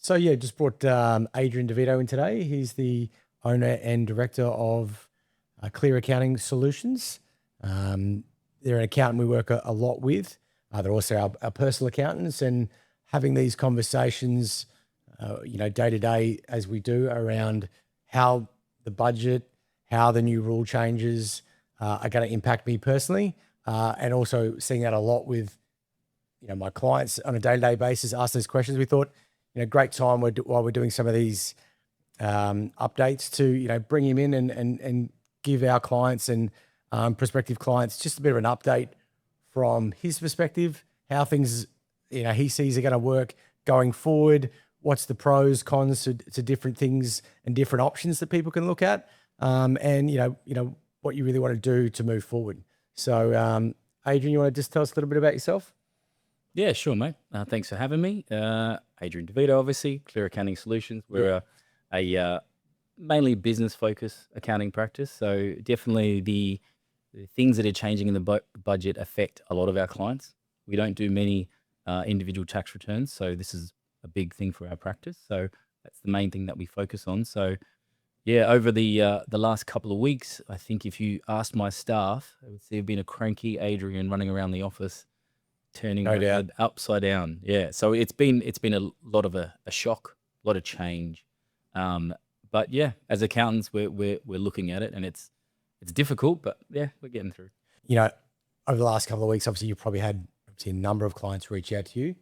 So yeah, just brought Adrian De Vito in today. He's the owner and director of Clear Accounting Solutions. They're an accountant we work a lot with. They're also our personal accountants, and having these conversations, day to day as we do around how the budget, how the new rule changes are going to impact me personally, and also seeing that a lot with my clients on a day-to-day basis, ask these questions. We thought, great time while we're doing some of these updates to, bring him in and give our clients and prospective clients just a bit of an update from his perspective, how things, he sees are going to work going forward. What's the pros, cons to different things and different options that people can look at, and what you really want to do to move forward. So, Adrian, you want to just tell us a little bit about yourself? Yeah, sure, mate. Thanks for having me. Adrian De Vito, obviously, Clear Accounting Solutions. We're a mainly business-focused accounting practice. So definitely the things that are changing in the budget affect a lot of our clients. We don't do many individual tax returns, so this is a big thing for our practice. So that's the main thing that we focus on. So yeah, over the last couple of weeks, I think if you asked my staff, they would see been a cranky Adrian running around the office turning No my doubt. head upside down. Yeah. So it's been a lot of a shock, a lot of change. But yeah, as accountants, we're looking at it, and it's difficult, but yeah, we're getting through. Over the last couple of weeks, obviously you've probably had a number of clients reach out to you.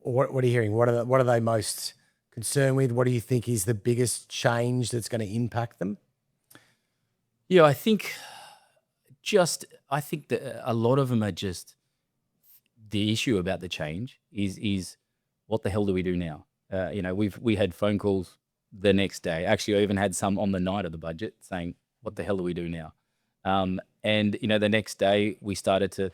What are you hearing? What are they most concerned with? What do you think is the biggest change that's going to impact them? Yeah, I think that a lot of them are just the issue about the change is what the hell do we do now? We had phone calls the next day. Actually, I even had some on the night of the budget saying, "What the hell do we do now?" And the next day we started to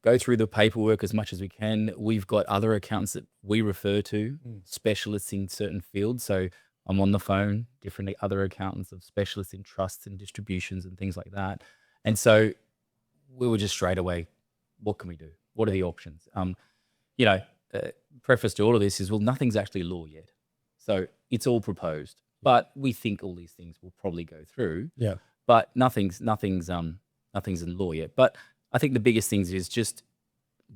go through the paperwork as much as we can. We've got other accountants that we refer to, specialists in certain fields. So I'm on the phone, different other accountants of specialists in trusts and distributions and things like that. And so we were just straight away, what can we do? What are the options? Preface to all of this is, well, nothing's actually law yet. So it's all proposed, but we think all these things will probably go through. Yeah. But nothing's in law yet. But I think the biggest things is just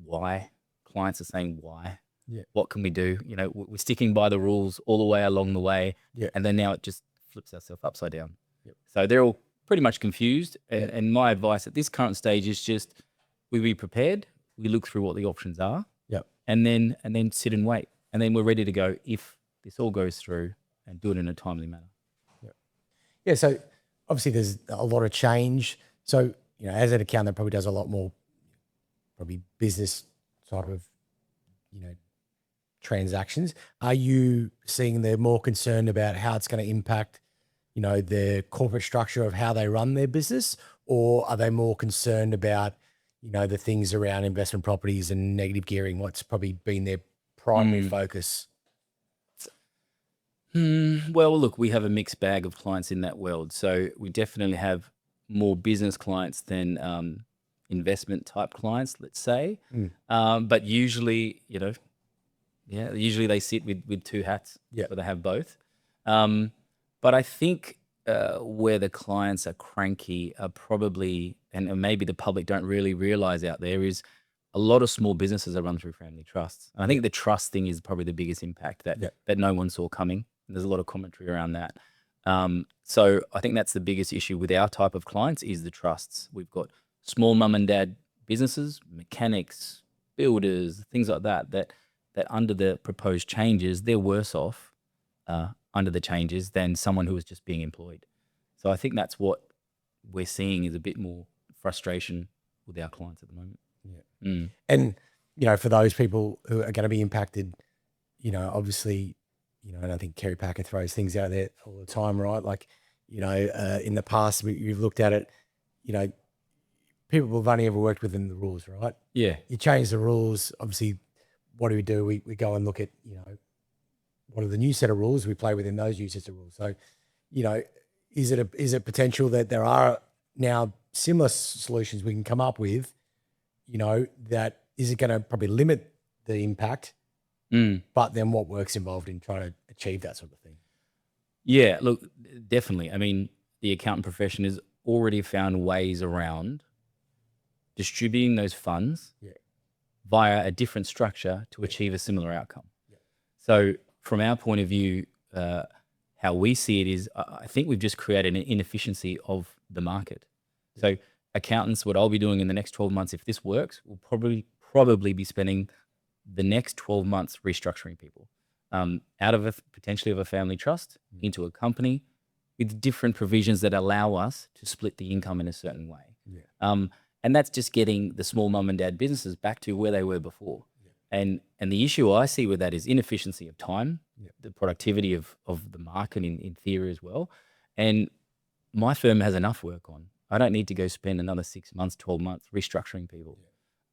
why. Clients are saying why. Yeah. What can we do? We're sticking by the rules all the way along the way. Yeah. And then now it just flips ourselves upside down. Yep. So they're all pretty much confused. And my advice at this current stage is just we be prepared. We look through what the options are. Yep. And then sit and wait. And then we're ready to go if this all goes through, and do it in a timely manner. Yeah. So obviously there's a lot of change. So, as an accountant that probably does a lot more probably business type of, transactions, are you seeing they're more concerned about how it's going to impact, the corporate structure of how they run their business? Or are they more concerned about, the things around investment properties and negative gearing? What's probably been their primary focus? Well, look, we have a mixed bag of clients in that world. So we definitely have more business clients than investment type clients, let's say. But usually, usually they sit with two hats. Yeah. So they have both. But I think where the clients are cranky are probably, and maybe the public don't really realize out there, is a lot of small businesses are run through family trusts. And I think the trust thing is probably the biggest impact that no one saw coming. And there's a lot of commentary around that. So I think that's the biggest issue with our type of clients is the trusts. We've got small mum and dad businesses, mechanics, builders, things like that under the proposed changes, they're worse off under the changes than someone who is just being employed. So I think that's what we're seeing is a bit more frustration with our clients at the moment. Yeah. And, for those people who are going to be impacted, obviously, and I think Kerry Packer throws things out there all the time, right? Like, in the past, you've looked at it, people have only ever worked within the rules, right? Yeah. You change the rules, obviously, what do? We go and look at, what are the new set of rules? We play within those new sets of rules. So, is it potential that there are now similar solutions we can come up with, that is it going to probably limit the impact but then what work's involved in trying to achieve that sort of thing. Yeah, look, definitely. I mean, the accountant profession has already found ways around distributing those funds Yeah. via a different structure to achieve a similar outcome. Yeah. So from our point of view, how we see it is, I think we've just created an inefficiency of the market. So accountants, what I'll be doing in the next 12 months, if this works, will probably be spending the next 12 months restructuring people out of potentially of a family trust into a company with different provisions that allow us to split the income in a certain way. Yeah. And that's just getting the small mum and dad businesses back to where they were before. And the issue I see with that is inefficiency of time, the productivity of the market in theory as well. And my firm has enough work on. I don't need to go spend another 6 months, 12 months restructuring people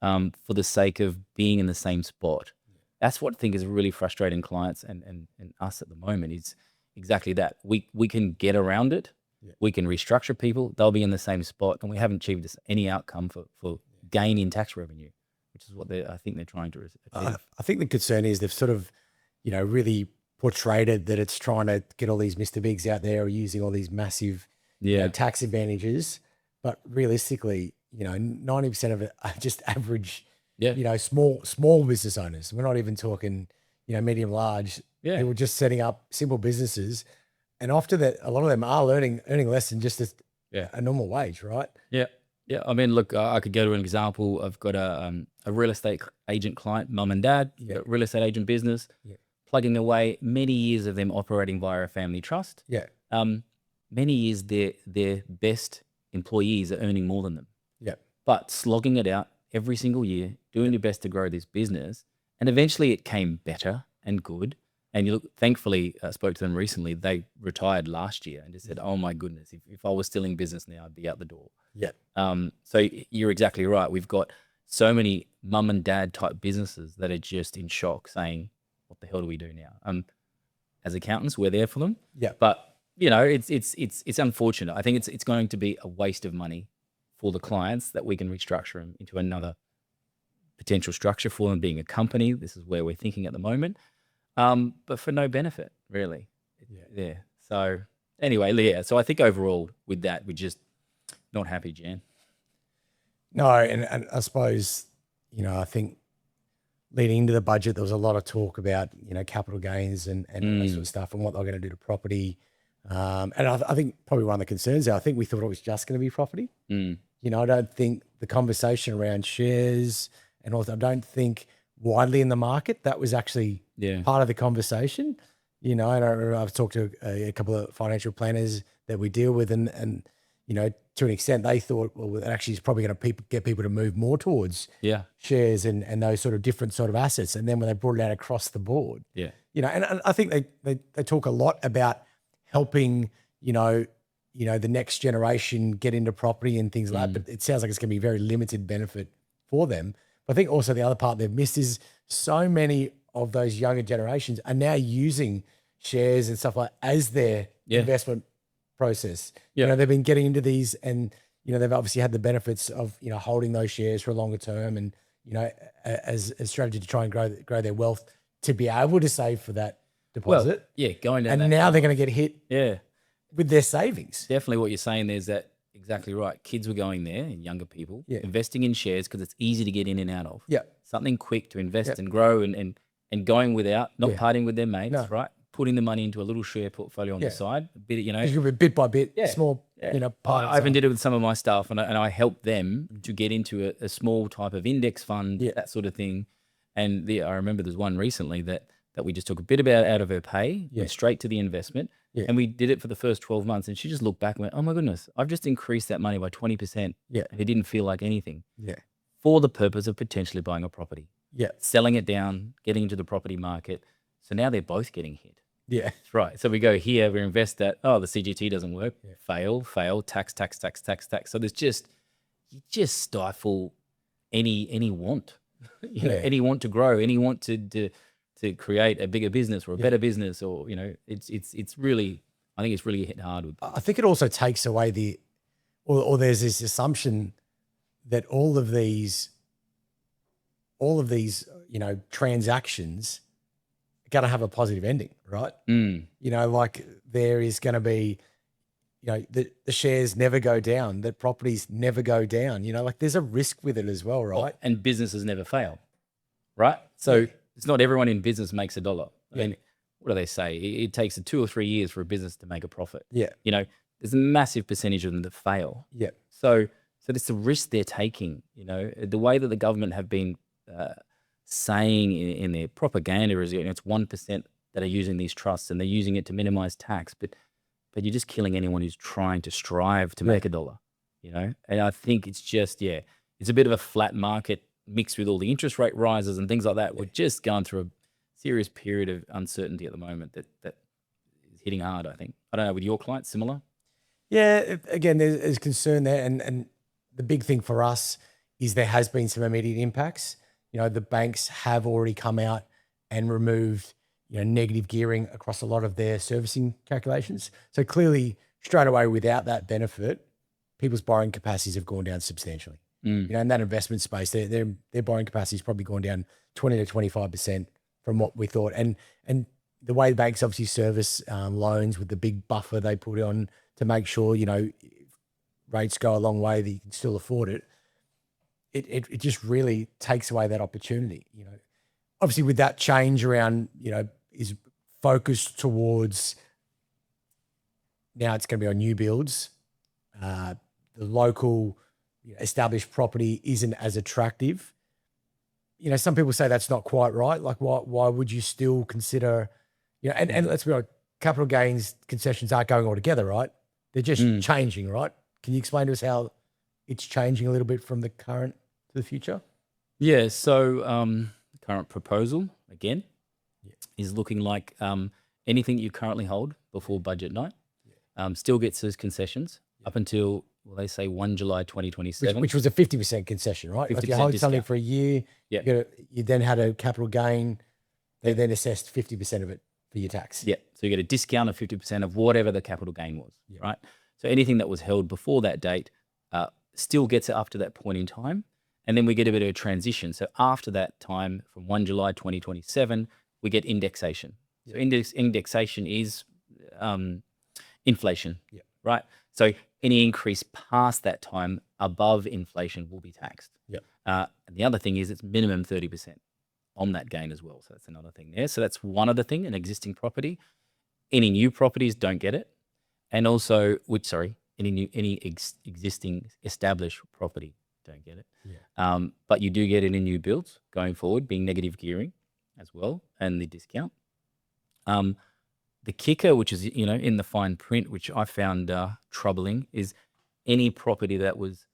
for the sake of being in the same spot. That's what I think is really frustrating clients and us at the moment is exactly that. We can get around it. We can restructure people. They'll be in the same spot, and we haven't achieved any outcome for gain in tax revenue, which is what I think they're trying to achieve. I think the concern is they've sort of, really portrayed it that it's trying to get all these Mr. Bigs out there using all these massive tax advantages. But realistically, 90% of it are just average, small business owners. We're not even talking, medium, large. Yeah. They were just setting up simple businesses. And after that, a lot of them are earning less than just a normal wage, right? Yeah. Yeah. I mean, look, I could go to an example. I've got a real estate agent client, mum and dad, real estate agent business, plugging away many years of them operating via a family trust. Yeah. Many years their best employees are earning more than them. Yeah. But slogging it out every single year, doing your best to grow this business. And eventually it came better and good. And you look, thankfully, I spoke to them recently. They retired last year and just said, oh my goodness, if I was still in business now, I'd be out the door. Yeah. So you're exactly right. We've got so many mum and dad type businesses that are just in shock saying, what the hell do we do now? As accountants, we're there for them. Yeah. But it's unfortunate. I think it's going to be a waste of money for the clients that we can restructure them into another potential structure for them being a company. This is where we're thinking at the moment. But for no benefit, really. Yeah. So anyway, so I think overall with that, we're just not happy, Jan. No, and I suppose, I think leading into the budget, there was a lot of talk about, capital gains and all that sort of stuff and what they're going to do to property. And I think probably one of the concerns there, I think we thought it was just going to be property. I don't think the conversation around shares and also I don't think widely in the market that was actually part of the conversation. And I've talked to a couple of financial planners that we deal with and to an extent they thought, well, it actually is probably going to get people to move more towards shares and those sort of different sort of assets. And then when they brought it out across the board, and I think they talk a lot about helping, the next generation get into property and things like that, but it sounds like it's going to be very limited benefit for them. But I think also the other part they've missed is so many of those younger generations are now using shares and stuff like as their investment process. They've been getting into these and, they've obviously had the benefits of, holding those shares for a longer term and, as a strategy to try and grow their wealth to be able to save for that deposit. Well, going down and that now they're going to get hit with their savings. Definitely what you're saying there is that exactly right. Kids were going there and younger people investing in shares because it's easy to get in and out of. Yeah. Something quick to invest and grow and going without, not partying with their mates, right? Putting the money into a little share portfolio on the side, a bit, bit by bit, small, part. I even did it with some of my staff and I helped them to get into a small type of index fund, that sort of thing. And I remember there's one recently that we just took a bit out of her pay, went straight to the investment. And we did it for the first 12 months. And she just looked back and went, oh my goodness, I've just increased that money by 20%. And it didn't feel like anything. For the purpose of potentially buying a property. Selling it down, getting into the property market. So now they're both getting hit. That's right. So we go here, we invest that. Oh, the CGT doesn't work. Fail, tax. So there's you just stifle any want, any want to grow, any want to create a bigger business or a better business, or it's really, I think it's really hit hard with. I think it also takes away or there's this assumption that all of these transactions going to have a positive ending, right? Mm. You know, like there is going to be, you know, the shares never go down, the properties never go down, you know, like there's a risk with it as well, right? And businesses never fail, right? So it's not everyone in business makes a dollar. I mean, what do they say? It takes 2 or 3 years for a business to make a profit. Yeah. You know, there's a massive percentage of them that fail. Yeah. So it's the risk they're taking. You know, the way that the government have been saying in their propaganda is, you know, it's 1% that are using these trusts and they're using it to minimize tax, but you're just killing anyone who's trying to strive to make a dollar, you know? And I think it's just, it's a bit of a flat market mixed with all the interest rate rises and things like that. We're just going through a serious period of uncertainty at the moment that is hitting hard, I think. I don't know, with your clients, similar? Yeah, again, there's concern there, and the big thing for us is there has been some immediate impacts. You know, the banks have already come out and removed, you know, negative gearing across a lot of their servicing calculations. So clearly, straight away, without that benefit, people's borrowing capacities have gone down substantially. You know, in that investment space, their borrowing capacity has probably gone down 20 to 25% from what we thought. And the way banks obviously service loans with the big buffer they put on to make sure, you know, rates go a long way that you can still afford it. It just really takes away that opportunity. You know, obviously with that change around, you know, is focused towards now it's going to be on new builds. The local, you know, established property isn't as attractive. You know, some people say that's not quite right. Like, why would you still consider, you know, and let's be honest, capital gains concessions aren't going all together, right? They're just changing, right? Can you explain to us how it's changing a little bit from the current to the future? Yeah, so the current proposal, again, is looking like anything you currently hold before budget night still gets those concessions up until, well, they say 1 July 2027. Which was a 50% concession, right? If you hold something for a year, you then had a capital gain, they then assessed 50% of it for your tax. Yeah, so you get a discount of 50% of whatever the capital gain was, right? So anything that was held before that date still gets it up to that point in time. And then we get a bit of a transition. So after that time, from 1 July 2027, we get indexation. So indexation is inflation, right? So any increase past that time above inflation will be taxed. And the other thing is it's minimum 30% on that gain as well. So that's another thing there. So that's one other thing, an existing property. Any new properties don't get it. And also, any existing established property don't get it. But you do get it in new builds going forward, being negative gearing as well, and the discount. The kicker, which is, you know, in the fine print, which I found troubling, is any property that was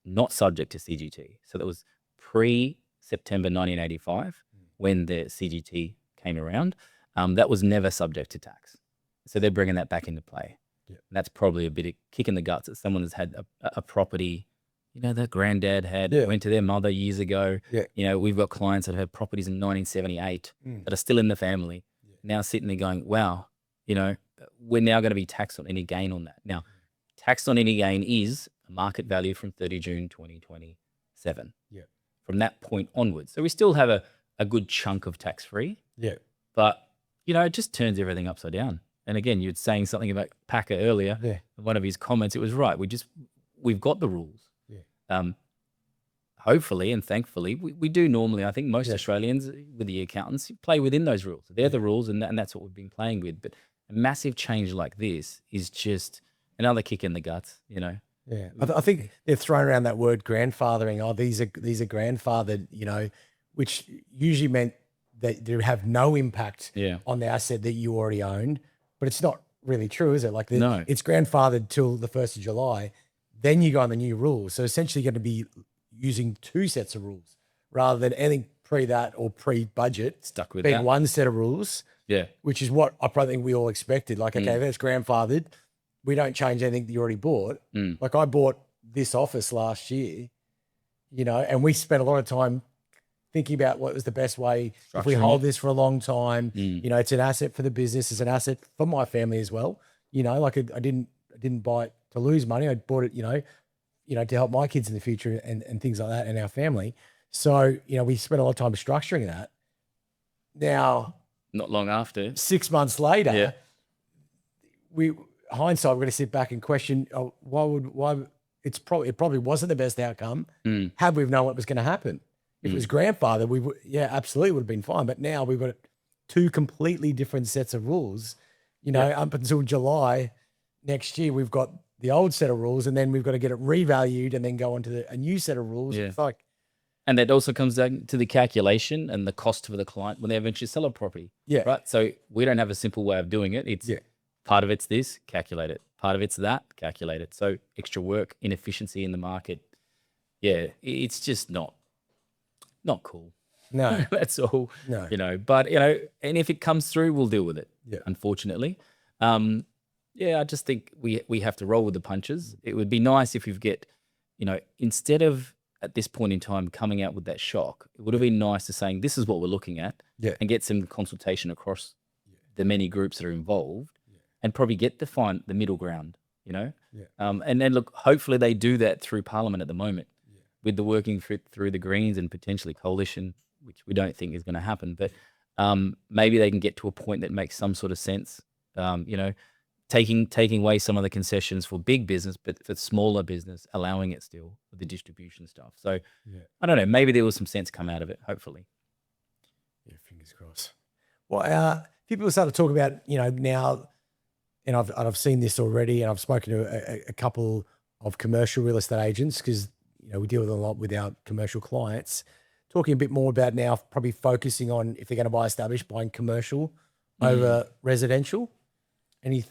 not subject to CGT. So that was pre-September 1985, when the CGT came around, that was never subject to tax. So they're bringing that back into play. And that's probably a bit of kick in the guts that someone has had a property, you know, their granddad had, went to their mother years ago. You know, we've got clients that had properties in 1978 that are still in the family, now sitting there going, wow, you know, we're now going to be taxed on any gain on that. Now, taxed on any gain is a market value from 30 June 2027. From that point onwards. So we still have a good chunk of tax-free. But, you know, it just turns everything upside down. And again, you were saying something about Packer earlier. In one of his comments, it was right. We've got the rules. Hopefully and thankfully, we do normally, I think most Australians with the accountants play within those rules. They're the rules, and that's what we've been playing with. But a massive change like this is just another kick in the guts, you know. I think they're throwing around that word grandfathering. Oh, these are grandfathered, you know, which usually meant that they have no impact on the asset that you already owned. But it's not really true, is it? Like, it's grandfathered till the 1st of July. Then you go on the new rules. So essentially you're going to be using 2 sets of rules rather than anything pre that or pre-budget. Stuck with being that. one set of rules. Which is what I probably think we all expected. Like, okay, that's grandfathered. We don't change anything that you already bought. Like, I bought this office last year, you know, and we spent a lot of time thinking about what was the best way if we hold this for a long time. You know, it's an asset for the business, it's an asset for my family as well. You know, like I didn't buy it to lose money. I bought it, you know, to help my kids in the future and things like that and our family. So, you know, we spent a lot of time structuring that. Now Not long after. 6 months later, Yeah. hindsight, we're going to sit back and question, why it probably wasn't the best outcome. Had we known what was going to happen. If it was grandfather, absolutely would have been fine. But now we've got two completely different sets of rules. Up until July next year, we've got the old set of rules, and then we've got to get it revalued and then go on to a new set of rules. Yeah. It's like, and that also comes down to the calculation and the cost for the client when they eventually sell a property. Yeah. Right. So we don't have a simple way of doing it. It's part of it's this, calculate it. Part of it's that, calculate it. So extra work, inefficiency in the market. Yeah, it's just not cool. No. That's all. No. But and if it comes through, we'll deal with it. Yeah. Unfortunately. I just think we have to roll with the punches. It would be nice if we get, instead of at this point in time coming out with that shock, it would have been nice to saying this is what we're looking at and get some consultation across the many groups that are involved and probably get to find the middle ground, and then look, hopefully they do that through Parliament at the moment with the working through the Greens and potentially coalition, which we don't think is going to happen, but maybe they can get to a point that makes some sort of sense, taking away some of the concessions for big business, but for smaller business, allowing it still with the distribution stuff. So I don't know, maybe there was some sense come out of it, hopefully. Yeah, fingers crossed. Well, people start to talk about, now, and I've seen this already, and I've spoken to a couple of commercial real estate agents because, we deal with a lot with our commercial clients, talking a bit more about now probably focusing on, if they're going to buy established, buying commercial over residential. Any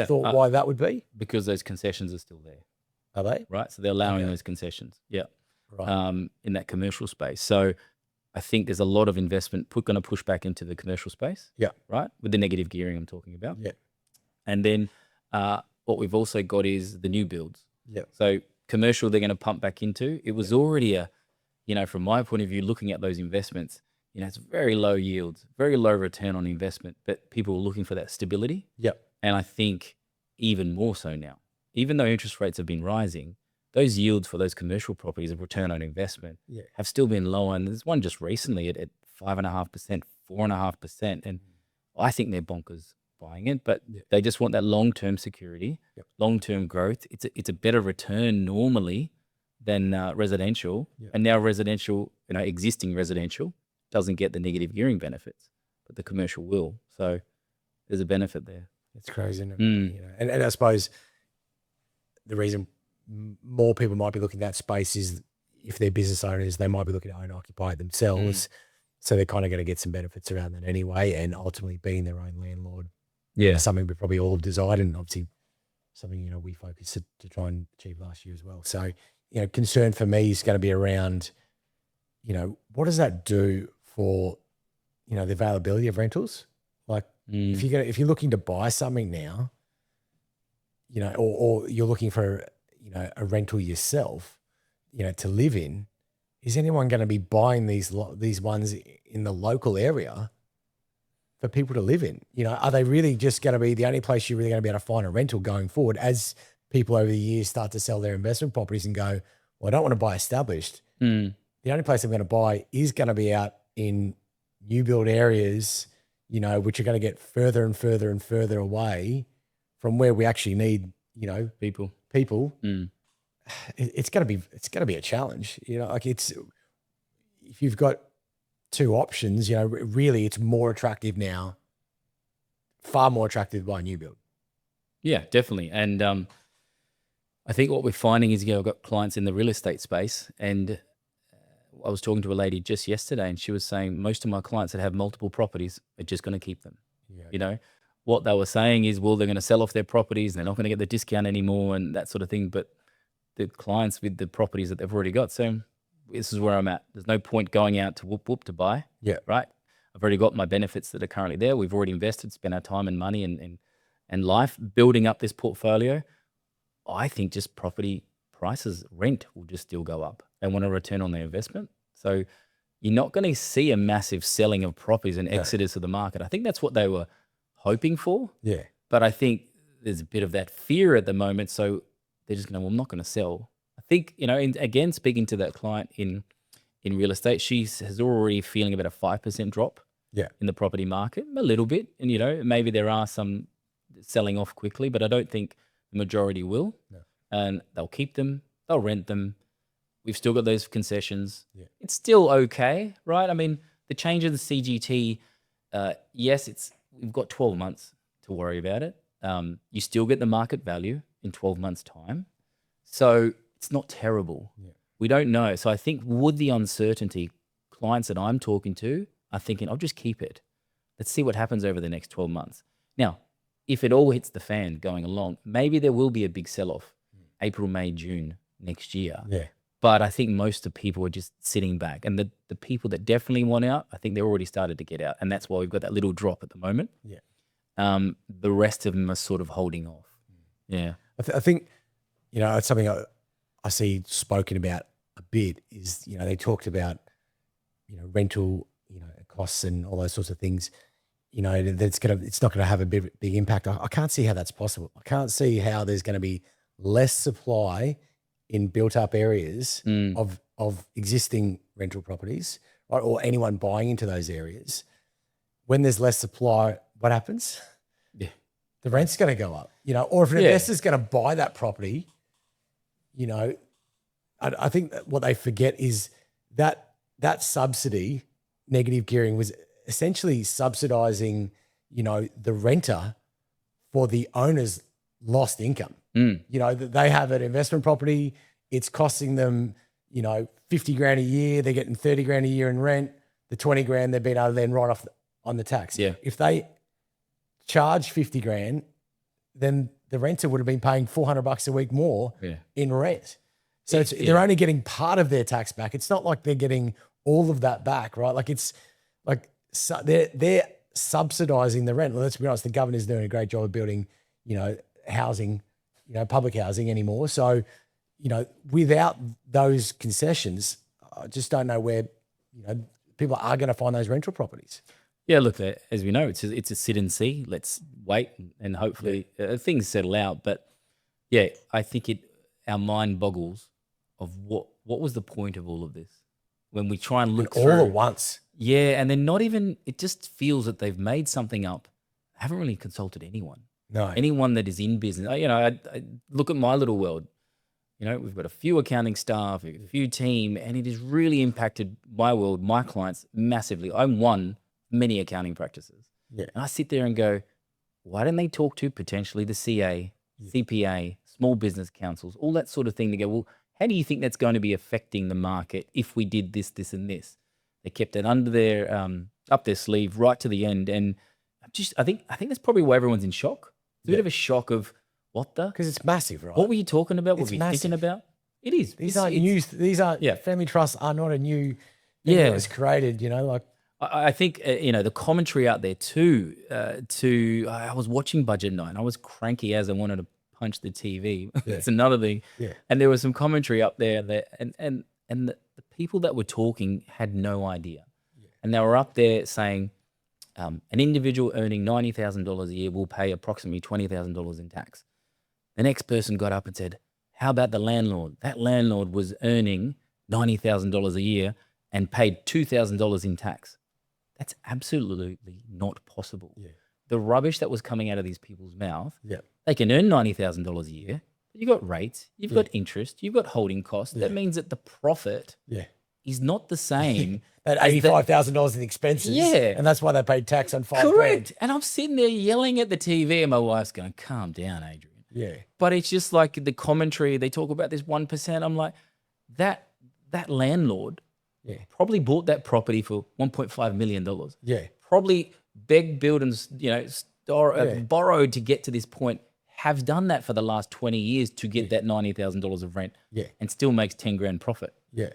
thought why that would be? Because those concessions are still there. Are they? Right. So they're allowing those concessions. Yeah. Right. In that commercial space. So I think there's a lot of investment going to push back into the commercial space. Yeah. Right. With the negative gearing I'm talking about. Yeah. And then what we've also got is the new builds. Yeah. So commercial, they're going to pump back into. It was already from my point of view, looking at those investments, it's very low yields, very low return on investment, but people are looking for that stability. Yep. And I think even more so now, even though interest rates have been rising, those yields for those commercial properties of return on investment have still been low. And there's one just recently at 5.5%, 4.5%. And I think they're bonkers buying it, but they just want that long-term security, long-term growth. It's a better return normally than residential. And now residential, existing residential doesn't get the negative gearing benefits, but the commercial will. So there's a benefit there. It's crazy, isn't it? And I suppose the reason more people might be looking at that space is if they're business owners, they might be looking to own occupy it themselves. So they're kind of going to get some benefits around that anyway, and ultimately being their own landlord. Yeah. Something we probably all desired, and obviously something, we focused to try and achieve last year as well. So, concern for me is going to be around, what does that do for, the availability of rentals? Like if you're looking to buy something now, or you're looking for, a rental yourself, to live in, is anyone going to be buying these ones in the local area for people to live in? Are they really just going to be the only place you're really going to be able to find a rental going forward as people over the years start to sell their investment properties and go, well, I don't want to buy established. The only place I'm going to buy is going to be out in new build areas, which are going to get further and further and further away from where we actually need, people. It's going to be a challenge, if you've got two options, really it's more attractive now, far more attractive by new build. Yeah, definitely. And I think what we're finding is, I've got clients in the real estate space, and I was talking to a lady just yesterday, and she was saying most of my clients that have multiple properties are just going to keep them. What they were saying is, well, they're going to sell off their properties, they're not going to get the discount anymore and that sort of thing. But the clients with the properties that they've already got, so this is where I'm at. There's no point going out to whoop to buy. Yeah. Right. I've already got my benefits that are currently there. We've already invested, spent our time and money and life building up this portfolio. I think just property prices, rent will just still go up. They want a return on their investment. So you're not going to see a massive selling of properties and exodus of the market. I think that's what they were hoping for. Yeah. But I think there's a bit of that fear at the moment. So they're just going, well, I'm not going to sell. I think, again, speaking to that client in real estate, she has already feeling about a 5% drop Yeah. in the property market, a little bit. And, maybe there are some selling off quickly, but I don't think the majority will. No. And they'll keep them, they'll rent them. We've still got those concessions. Yeah. It's still okay, right? I mean, the change of the CGT, yes, we've got 12 months to worry about it. You still get the market value in 12 months' time. So it's not terrible. Yeah. We don't know. So I think with the uncertainty, clients that I'm talking to are thinking, I'll just keep it. Let's see what happens over the next 12 months. Now, if it all hits the fan going along, maybe there will be a big sell-off April, May, June next year. Yeah. But I think most of the people are just sitting back. And the people that definitely want out, I think they're already started to get out. And that's why we've got that little drop at the moment. Yeah. The rest of them are sort of holding off. Yeah. I think, it's something I see spoken about a bit is, they talked about, rental, costs and all those sorts of things, that's it's not going to have a big impact. I can't see how that's possible. I can't see how there's going to be less supply in built up areas of existing rental properties, right? Or anyone buying into those areas. When there's less supply, what happens? Yeah. The rent's going to go up, or if an investor's going to buy that property, I think that what they forget is that subsidy, negative gearing, was essentially subsidizing, the renter for the owner's lost income. They have an investment property. It's costing them, 50 grand a year. They're getting 30 grand a year in rent. The 20 grand they've been able to then write off on the tax. Yeah. If they charge 50 grand, then the renter would have been paying $400 a week more in rent. So they're only getting part of their tax back. It's not like they're getting all of that back, right? Like they're subsidizing the rent. Well, let's be honest, the governor's doing a great job of building, housing, public housing anymore. So, without those concessions, I just don't know where, people are going to find those rental properties. Yeah, look, as we know, it's a sit and see. Let's wait and hopefully things settle out. But yeah, I think our mind boggles of what was the point of all of this when we try and look all through at once. Yeah, and then not even, it just feels that they've made something up. Haven't really consulted anyone. No. Anyone that is in business. I look at my little world. We've got a few accounting staff, a few team, and it has really impacted my world, my clients massively. I'm one of many accounting practices. Yeah. And I sit there and go, why don't they talk to potentially the CA, CPA, small business councils, all that sort of thing to go, well, how do you think that's going to be affecting the market if we did this, this, and this? They kept it under their up their sleeve right to the end, and I think that's probably why everyone's in shock. It's a bit of a shock of what the, because it's massive, right? what were you talking about? What It's were you massive. thinking about? It is. These aren't new. These aren't. Yeah. Family trusts are not a new thing that was created. I think the commentary out there too. I was watching Budget Night, and I was cranky as I wanted to punch the TV. That's another thing. Yeah. And there was some commentary up there that, and the people that were talking had no idea, and they were up there saying, an individual earning $90,000 a year will pay approximately $20,000 in tax. The next person got up and said, how about the landlord? That landlord was earning $90,000 a year and paid $2,000 in tax. That's absolutely not possible. Yeah. The rubbish that was coming out of these people's mouth, Yeah. they can earn $90,000 a year, but you've got rates, you've got interest, you've got holding costs. That means that the profit is not the same. That $85,000 in expenses. Yeah. And that's why they paid tax on $5,000. Correct. And I'm sitting there yelling at the TV, and my wife's going, calm down, Adrian. Yeah. But it's just like the commentary, they talk about this 1%. I'm like, that landlord probably bought that property for $1.5 million. Yeah. Probably begged, built, and borrowed to get to this point. Have done that for the last 20 years to get that $90,000 of rent. Yeah. And still makes 10 grand profit. Yeah.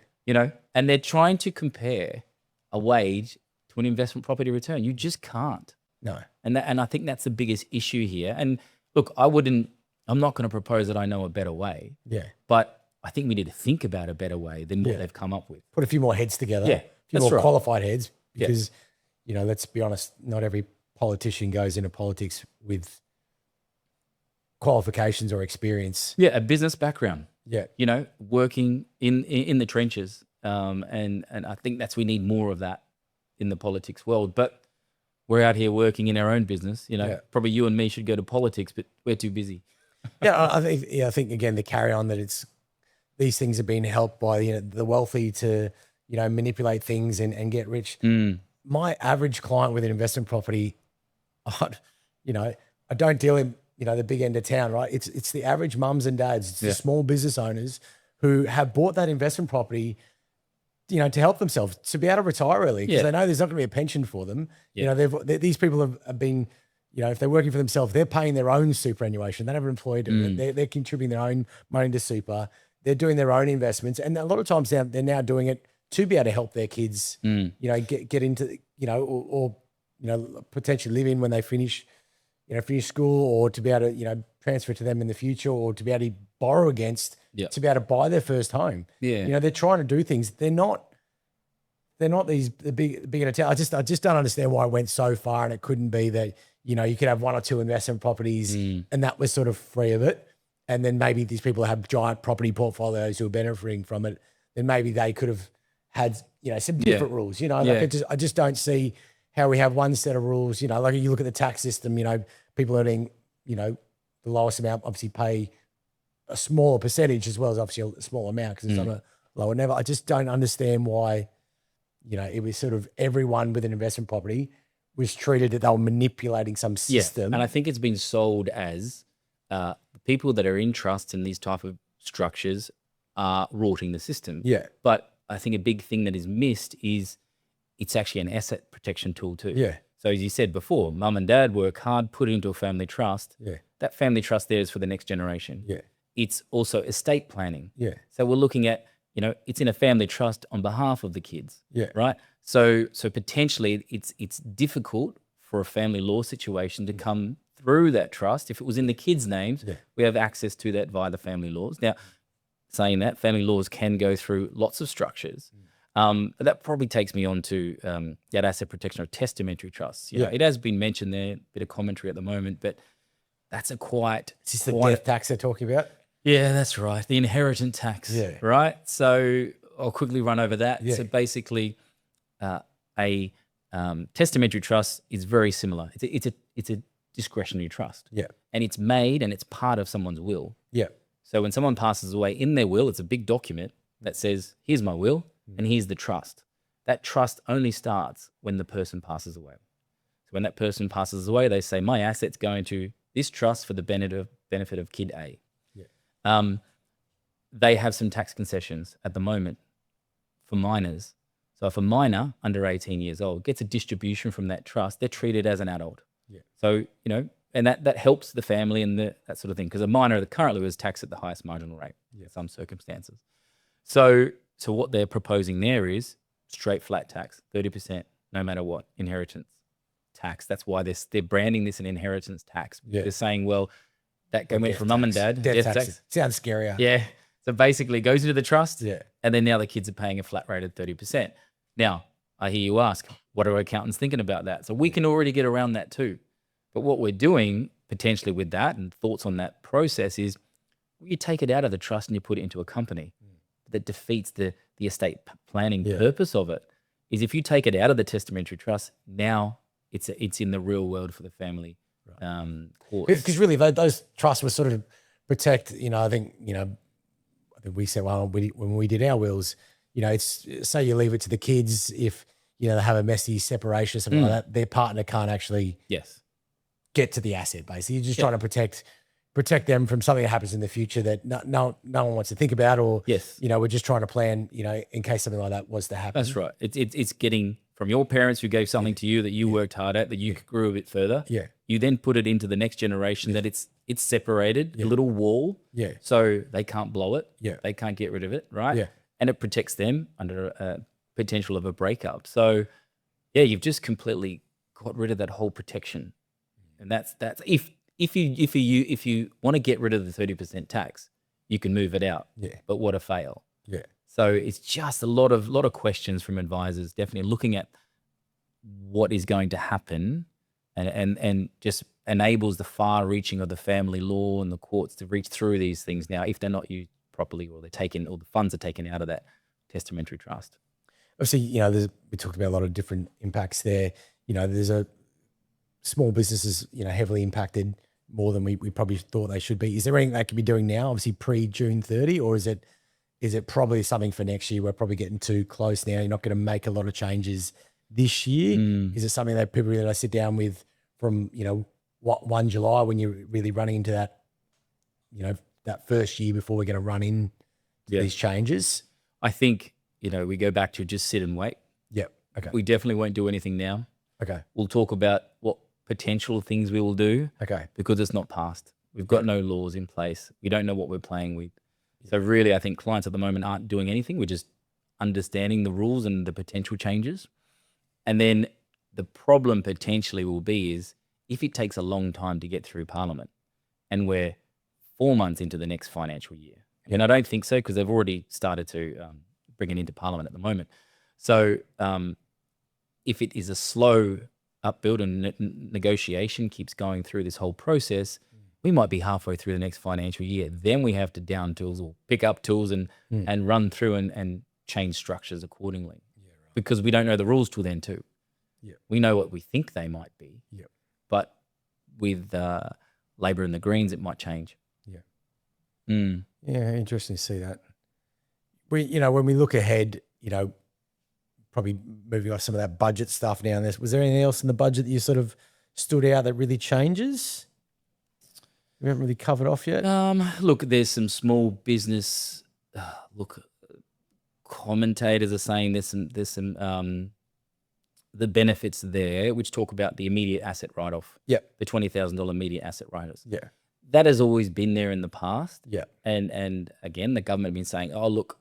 And they're trying to compare a wage to an investment property return. You just can't. No. And I think that's the biggest issue here. And look, I'm not going to propose that I know a better way. Yeah. But I think we need to think about a better way than what they've come up with. Put a few more heads together. Yeah, A few that's more right. qualified heads because, let's be honest, not every politician goes into politics with qualifications or experience. Yeah, a business background. Yeah. Working in the trenches. And I think we need more of that in the politics world. But We're out here working in our own business. Yeah. Probably you and me should go to politics, but we're too busy. I think again, the carry on that these things have been helped by the wealthy to manipulate things and get rich. My average client with an investment property, I don't deal in the big end of town, right? It's the average mums and dads, it's the small business owners who have bought that investment property, to help themselves to be able to retire early because they know there's not going to be a pension for them. These people have been, if they're working for themselves, they're paying their own superannuation. They're never employed. They're contributing their own money to super. They're doing their own investments, and a lot of times they're now doing it to be able to help their kids, get into, or potentially live in when they finish school, or to be able to, transfer to them in the future, or to be able to borrow against to be able to buy their first home. They're trying to do things. They're not the big in a town. I just don't understand why it went so far, and it couldn't be that, you could have one or two investment properties and that was sort of free of it. And then maybe these people have giant property portfolios who are benefiting from it. Then maybe they could have had, some different rules, I just don't see how we have one set of rules, like you look at the tax system, people earning, the lowest amount obviously pay a smaller percentage as well as obviously a small amount because it's on a lower level. I just don't understand why, it was sort of everyone with an investment property was treated that they were manipulating some system. And I think it's been sold as the people that are in trust in these type of structures are rorting the system. Yeah. But I think a big thing that is missed is it's actually an asset protection tool too. Yeah. So as you said before, mum and dad work hard, put it into a family trust. Yeah. That family trust there is for the next generation. Yeah. It's also estate planning. Yeah. So we're looking at, it's in a family trust on behalf of the kids. Yeah. Right. So potentially it's difficult for a family law situation to come through that trust. If it was in the kids' names, we have access to that via the family laws. Now, saying that, family laws can go through lots of structures. But that probably takes me on to that asset protection or testamentary trusts. It has been mentioned there, a bit of commentary at the moment, but that's a quite... Is this the death tax they're talking about? Yeah, that's right. The inheritance tax, right? So I'll quickly run over that. Yeah. So basically, a testamentary trust is very similar. It's a discretionary trust. Yeah. And it's made and it's part of someone's will. Yeah. So when someone passes away, in their will, it's a big document that says, here's my will and here's the trust. That trust only starts when the person passes away. So when that person passes away, they say, my asset's going to this trust for the benefit of kid A. Yeah. They have some tax concessions at the moment for minors. So if a minor under 18 years old gets a distribution from that trust, they're treated as an adult. Yeah. So, and that helps the family and that sort of thing, because a minor currently is taxed at the highest marginal rate in some circumstances. So what they're proposing there is straight flat tax, 30%, no matter what, inheritance tax. That's why they're branding this an inheritance tax. They're saying, well, that went from mum and dad. Death tax. Sounds scarier. Yeah. So basically it goes into the trust, and then now the kids are paying a flat rate of 30%. Now, I hear you ask, what are accountants thinking about that? So we can already get around that too. But what we're doing potentially with that and thoughts on that process is you take it out of the trust and you put it into a company. That defeats the estate planning purpose of it. Is if you take it out of the testamentary trust, now it's in the real world for the family courts. Because really those trusts were sort of protect, I think we said, well, when we did our wills, it's say you leave it to the kids if, they have a messy separation or something like that, their partner can't actually get to the asset, basically. You're just trying to protect them from something that happens in the future that no one wants to think about, or, we're just trying to plan, in case something like that was to happen. That's right. It's getting from your parents who gave something to you that you worked hard at, that you grew a bit further. Yeah. You then put it into the next generation that it's separated, a little wall. Yeah. So they can't blow it. Yeah. They can't get rid of it, right? Yeah. And it protects them under a potential of a breakup. So you've just completely got rid of that whole protection. And that's if you want to get rid of the 30% tax, you can move it out. Yeah. But what a fail. Yeah. So it's just a lot of questions from advisors, definitely looking at what is going to happen and just enables the far reaching of the family law and the courts to reach through these things now if they're not used properly, or the funds are taken out of that testamentary trust. Obviously, we talked about a lot of different impacts there. There's small businesses, heavily impacted more than we probably thought they should be. Is there anything they could be doing now, obviously pre-June 30, or is it probably something for next year? We're probably getting too close now. You're not going to make a lot of changes this year. Is it something that people really sit down with from, 1 July when you're really running into that, that first year before we're going to run in these changes? I think, we go back to just sit and wait. Yep. Okay. We definitely won't do anything now. Okay. We'll talk about what potential things we will do. Okay. Because it's not passed. We've got no laws in place. We don't know what we're playing with. So really, I think clients at the moment aren't doing anything. We're just understanding the rules and the potential changes. And then the problem potentially will be is if it takes a long time to get through Parliament and we're 4 months into the next financial year. And I don't think so because they've already started to bring it into Parliament at the moment. So if it is a slow upbuild and negotiation keeps going through this whole process, we might be halfway through the next financial year. Then we have to down tools or pick up tools and run through and change structures accordingly. Yeah, right. Because we don't know the rules till then too. Yeah. We know what we think they might be. Yeah. But with Labor and the Greens, it might change. Yeah. Yeah, interesting to see that. When we look ahead, probably moving off some of that budget stuff now, was there anything else in the budget that you sort of stood out that really changes? We haven't really covered off yet. Look, there's some small business. Commentators are saying there's some the benefits there, which talk about the immediate asset write-off. Yep. The $20,000 immediate asset write-offs. Yeah. That has always been there in the past. Yeah. And again, the government have been saying, oh, look,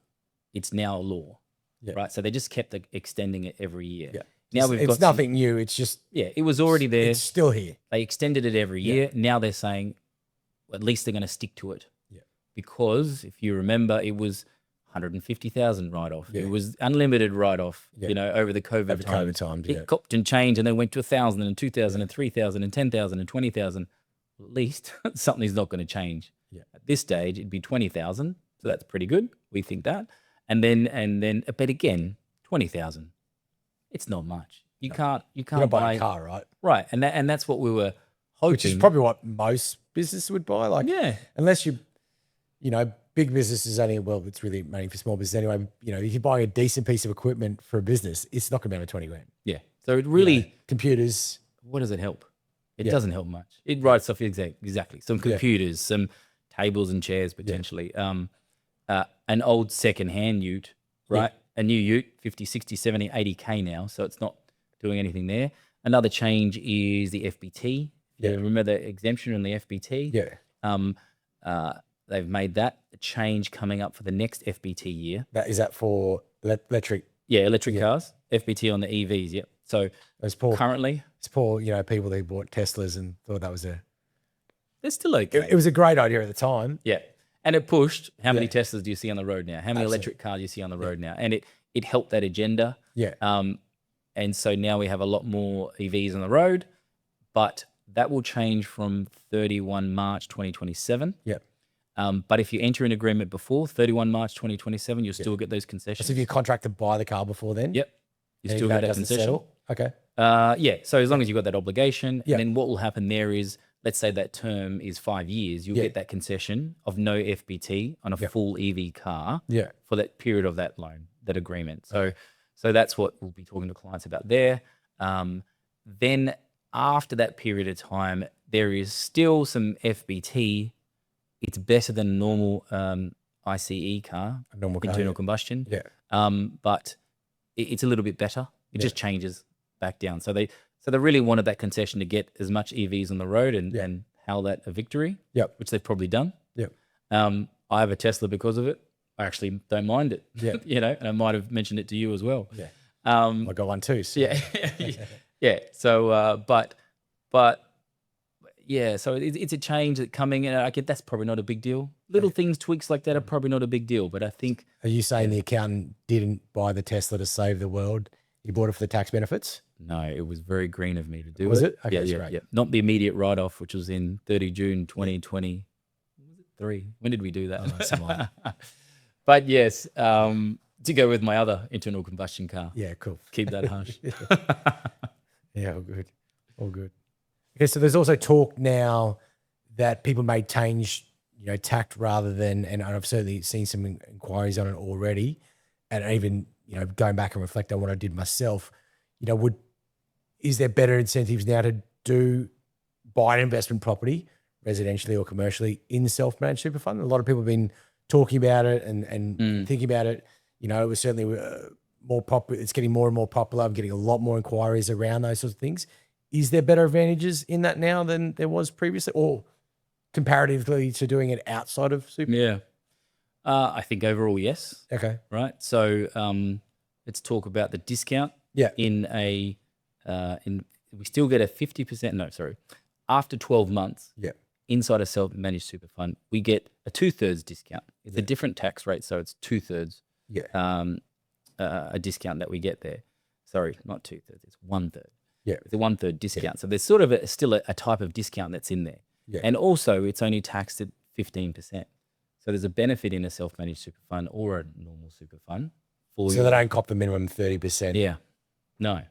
it's now a law. Yeah. Right. So they just kept extending it every year. Yeah. Now it's nothing new. It's just it was already there. It's still here. They extended it every year. Now they're saying, well, at least they're going to stick to it. Yeah. Because if you remember, it was 150,000 write-off. Yeah. It was unlimited write-off. Over the COVID times. It copped and changed, and then went to 1,000 and 2,000 and 3,000 and 10,000 and 20,000. At least something's not going to change. Yeah. At this stage, it'd be 20,000. So that's pretty good. We think that. And then, but again, 20,000. It's not much. You can't buy a car, right? Right. And that's what we were hoping. Which is probably what most businesses would buy. Unless big businesses only, it's really money for small business anyway. If you're buying a decent piece of equipment for a business, it's not going to be under 20 grand. Yeah. So it really, computers. What does it help? It doesn't help much. It writes off exactly. Some computers, some tables and chairs potentially. An old second-hand ute, right? Yeah. A new ute, 50, 60, 70, 80K now. So it's not doing anything there. Another change is the FBT. Yeah. Remember the exemption in the FBT? Yeah. They've made that a change coming up for the next FBT year. Is that for electric? Yeah, electric cars. FBT on the EVs, yep. So currently... It's poor, people that bought Teslas and thought that was they're still okay. It was a great idea at the time. Yeah. And it pushed how many Teslas do you see on the road now? How many electric cars do you see on the road now? And it helped that agenda. Yeah. And so now we have a lot more EVs on the road, but that will change from 31 March 2027. Yeah. But if you enter an agreement before 31 March 2027, you'll still get those concessions. So if you contract to buy the car before then? Yep. You still get that concession. Settle? Okay. So as long as you've got that obligation, and then what will happen there is, let's say that term is 5 years, you'll get that concession of no FBT on a full EV car for that period of that loan, that agreement. So that's what we'll be talking to clients about there. Then after that period of time, there is still some FBT. It's better than a normal ICE car, internal combustion. Yeah. But it's a little bit better. It just changes back down. So they really wanted that concession to get as much EVs on the road and hail that a victory. Yep. Which they've probably done. Yep. I have a Tesla because of it. I actually don't mind it. Yeah. And I might have mentioned it to you as well. Yeah. I got one too. So. Yeah. Yeah. So, but yeah, so it's a change that's coming, and I get that's probably not a big deal. Little things, tweaks like that are probably not a big deal, but I think... Are you saying the accountant didn't buy the Tesla to save the world? He bought it for the tax benefits? No, it was very green of me to do it. Was it? Okay, yeah, that's yeah, great. yeah. Not the immediate write-off, which was in 30 June 2023. When did we do that? Something like that. But yes, to go with my other internal combustion car. Yeah, cool. Keep that hush. Yeah, all good. All good. Okay, so there's also talk now that people may change, tact rather than, and I've certainly seen some inquiries on it already, and even, going back and reflect on what I did myself, is there better incentives now to buy an investment property, residentially or commercially, in self-managed super fund? A lot of people have been talking about it and thinking about it. It was certainly more popular. It's getting more and more popular. I'm getting a lot more inquiries around those sorts of things. Is there better advantages in that now than there was previously, or comparatively to doing it outside of super? Yeah. I think overall, yes. Okay. Right. So let's talk about the discount. Yeah. We still get a 50%. No, sorry. After 12 months, Yeah. inside a self-managed super fund, we get a 2/3 discount. It's a different tax rate, so it's 2/3. Yeah. A discount that we get there. Sorry, not 2/3. It's 1/3. Yeah. It's a 1/3 discount. So there's sort of still a type of discount that's in there. Yeah. And also, it's only taxed at 15%. So there's a benefit in a self-managed super fund or a normal super fund for So you. they don't cop the minimum 30%. Yeah, no.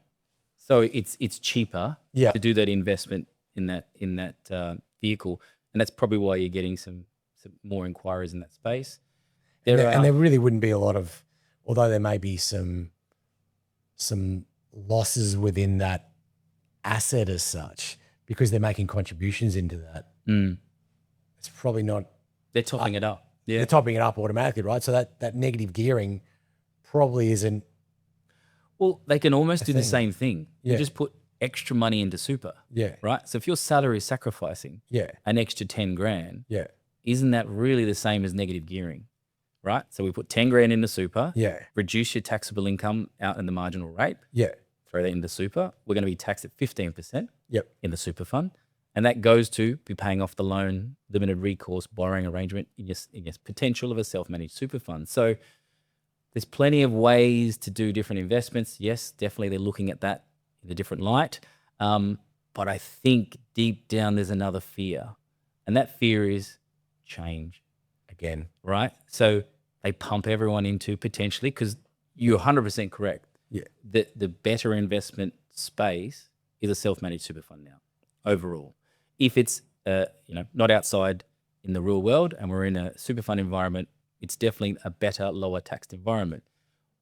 So it's cheaper to do that investment in that vehicle, and that's probably why you're getting some more inquiries in that space. And there really wouldn't be a lot of, although there may be some losses within that asset as such, because they're making contributions into that. It's probably not. They're topping it up. Yeah, they're topping it up automatically, right? So that negative gearing probably isn't. Well, they can almost do the same thing. Yeah. You just put extra money into super. Yeah. Right. So if your salary is sacrificing an extra 10 grand, isn't that really the same as negative gearing? Right. So we put 10 grand into super. Yeah. Reduce your taxable income out in the marginal rate. Yeah. Throw that into super. We're going to be taxed at 15%. Yep. In the super fund. And that goes to be paying off the loan, limited recourse borrowing arrangement in your potential of a self-managed super fund. So there's plenty of ways to do different investments. Yes, definitely they're looking at that in a different light. But I think deep down there's another fear. And that fear is change. Again. Right? So they pump everyone into potentially, because you're 100% correct. Yeah. The better investment space is a self-managed super fund now, overall. If it's not outside in the real world and we're in a super fund environment, it's definitely a better, lower taxed environment.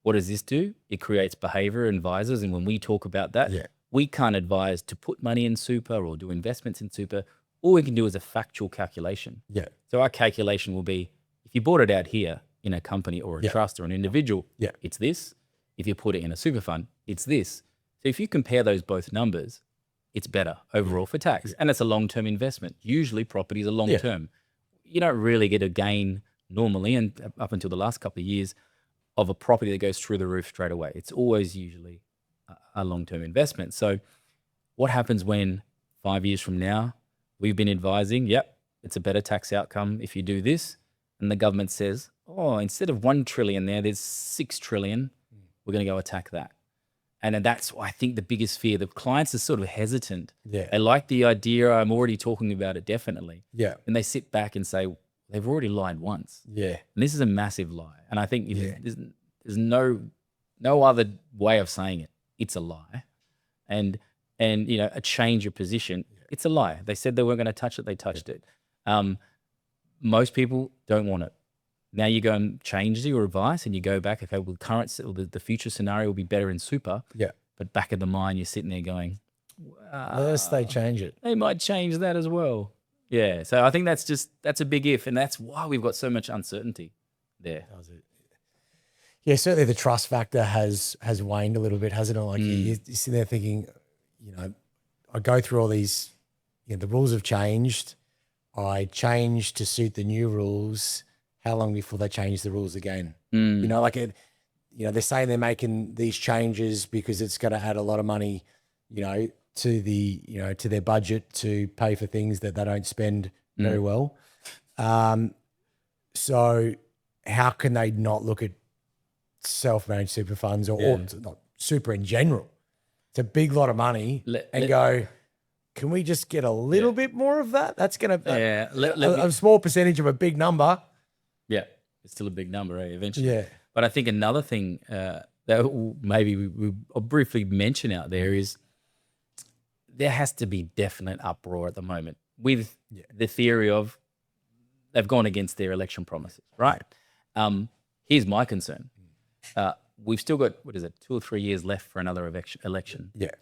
What does this do? It creates behavior advisors. And when we talk about that, we can't advise to put money in super or do investments in super. All we can do is a factual calculation. Yeah. So our calculation will be, if you bought it out here in a company or a trust or an individual, it's this. If you put it in a super fund, it's this. So if you compare those both numbers, it's better overall for tax. And it's a long-term investment. Usually properties are long-term. You don't really get a gain normally, and up until the last couple of years, of a property that goes through the roof straight away. It's always usually a long-term investment. So what happens when 5 years from now, we've been advising, it's a better tax outcome if you do this, and the government says, oh, instead of 1 trillion there's 6 trillion, we're going to go attack that. And then that's, I think, the biggest fear. The clients are sort of hesitant. Yeah. They like the idea. I'm already talking about it, definitely. Yeah. And they sit back and say, they've already lied once. Yeah. And this is a massive lie. And I think there's no other way of saying it. It's a lie. And a change of position, it's a lie. They said they weren't going to touch it. They touched it. Most people don't want it. Now you go and change your advice and you go back, okay, well, the future scenario will be better in super. Yeah. But back of the mind, you're sitting there going, unless they change it. They might change that as well. Yeah. So I think that's a big if, and that's why we've got so much uncertainty there. Yeah, certainly the trust factor has waned a little bit, hasn't it? Like you're sitting there thinking, I go through all these, the rules have changed. I change to suit the new rules. How long before they change the rules again? They're saying they're making these changes because it's going to add a lot of money, to their budget to pay for things that they don't spend very well. So how can they not look at self-managed super funds or not super in general? It's a big lot of money go, can we just get a little bit more of that? That's going to a small percentage of a big number. Yeah, it's still a big number, eventually. Yeah. But I think another thing that maybe I'll briefly mention out there is there has to be definite uproar at the moment with the theory of they've gone against their election promises, right? Here's my concern. We've still got, 2 or 3 years left for another election. Yeah.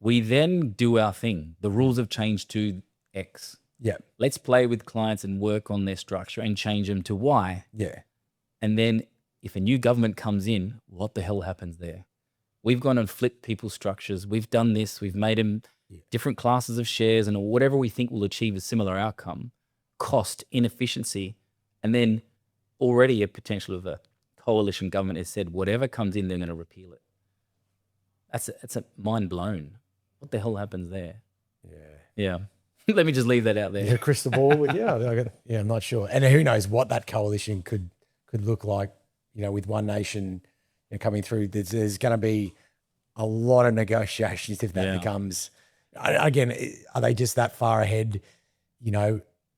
We then do our thing. The rules have changed to X. Yeah. Let's play with clients and work on their structure and change them to Y. Yeah. And then if a new government comes in, what the hell happens there? We've gone and flipped people's structures. We've done this. We've made them different classes of shares and whatever we think will achieve a similar outcome, cost, inefficiency, and then already a potential of a coalition government has said whatever comes in, they're going to repeal it. That's a mind blown. What the hell happens there? Yeah. Let me just leave that out there. Yeah, crystal ball with I'm not sure. And who knows what that coalition could look like, with One Nation coming through. There's going to be a lot of negotiations if that becomes, again, are they just that far ahead,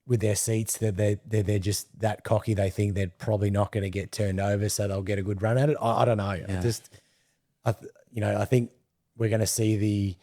with their seats that they're just that cocky? They think they're probably not going to get turned over, so they'll get a good run at it. I don't know. Yeah. I think we're going to see the,